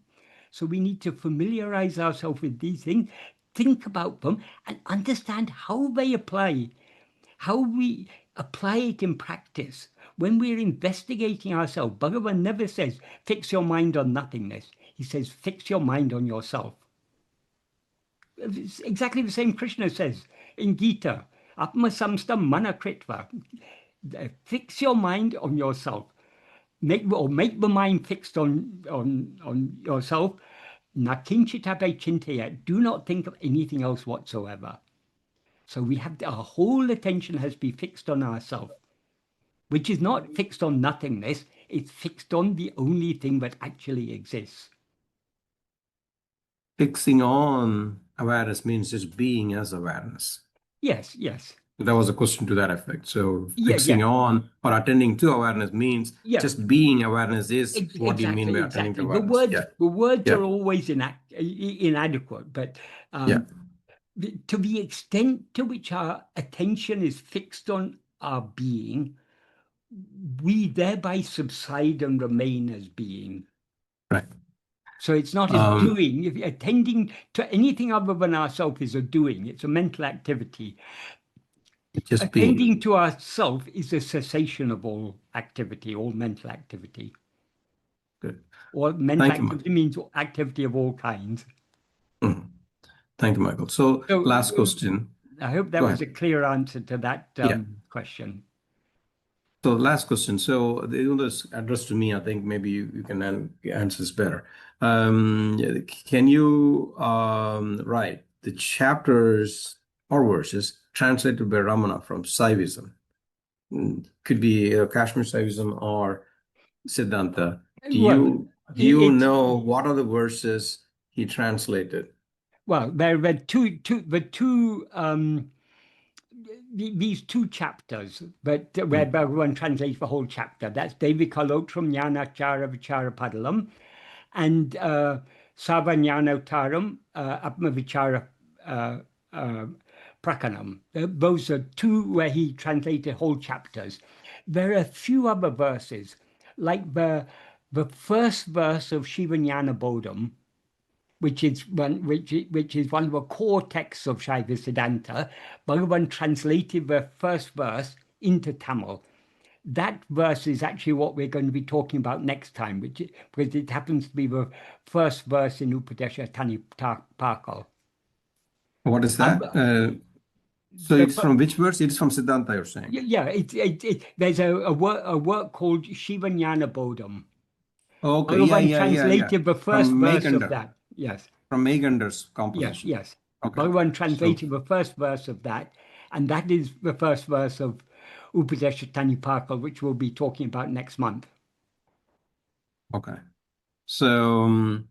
So we need to familiarize ourselves with these things, think about them, and understand how they apply, how we apply it in practice. When we're investigating ourselves, Bhagavan never says, fix your mind on nothingness. He says, fix your mind on yourself. It's exactly the same Krishna says in Gita, Atma-samstam mana kritva. Fix your mind on yourself. Make the mind fixed on yourself nakinchitape chintaya, do not think of anything else whatsoever. So we have our whole attention has to be fixed on ourselves, which is not fixed on nothingness. It's fixed on the only thing that actually exists. Fixing on awareness means just being as awareness. Yes, yes. That was a question to that effect. So Yeah, fixing yeah. on or attending to awareness means just being awareness is what you mean by attending to awareness. The words are always inadequate, but to the extent to which our attention is fixed on our being, we thereby subside and remain as being. Right. So it's not as doing. If attending to anything other than ourself is a doing. It's a mental activity. Just attending being. to ourself is a cessation of all activity, all mental activity. Good. Or mental Thank you, activity means activity of all kinds. Thank you, Michael. So last question. I hope that was a clear answer to that question. So last question. So even though it's addressed to me, I think maybe you can answer this better. Can you write the chapters or verses translated by Ramana from Saivism? Could be Kashmir Saivism or Siddhanta. Do you know what are the verses he translated? Well, there were these two chapters, but where Bhagavan translates the whole chapter. That's Devikalottram Jnanachara Vichara Padalam and Sarvajnanottaram Atma-vichara Prakanam. Those are two where he translated whole chapters. There are a few other verses, like the first verse of Shivajnana Bodham, which is one of the core texts of Shaiva Siddhanta. Bhagavan translated the first verse into Tamil. That verse is actually what we're going to be talking about next time, because it happens to be the first verse in Upadesha Tanipakal. What is that? So it's from which verse? It's from Siddhanta, you're saying? Yeah, there's a work called Shivajnana Bodham. Okay, Bhagavan translated the first verse of that. Yes. From Megander's composition. Yes. Okay. Bhagavan translated the first verse of that, and that is the first verse of Upadesha Tanipakal, which we'll be talking about next month. Okay. So,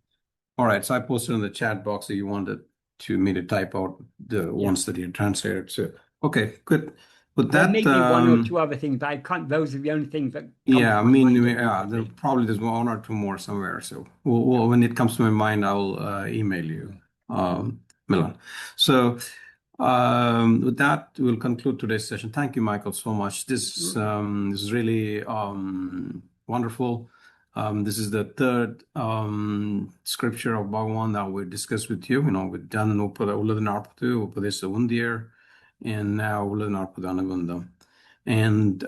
all right. So I posted in the chat box that you wanted me to type out the ones that you translated. So, okay, good. With there that, may be one or two other things, but I can't. Those are the only things that. There's one or two more somewhere. So, when it comes to my mind, I'll email you, Milan. So, with that, we'll conclude today's session. Thank you, Michael, so much. This is really wonderful. This is the third scripture of Bhagavan that we discussed with you. We've done Uḻḷadu Nāṛpadu, Upadesa Undir, and now Uḷḷadu Nāṛpadu Anubandham. And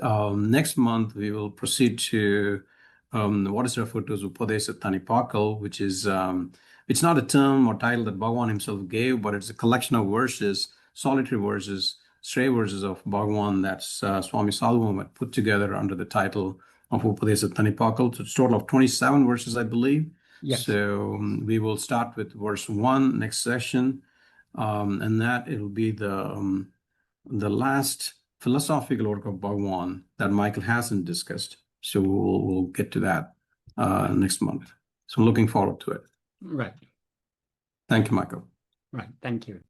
next month, we will proceed to what is referred to as Upadesa Tanipakal, which is, it's not a term or title that Bhagavan himself gave, but it's a collection of verses, solitary verses, stray verses of Bhagavan that Swami Sadhu Om had put together under the title of Upadesa Tanipakal. So it's a total of 27 verses, I believe. Yes. So we will start with verse 1 next session, and that it'll be the last philosophical work of Bhagavan that Michael hasn't discussed. So we'll get to that next month. So I'm looking forward to it. Right. Thank you, Michael. Right. Thank you.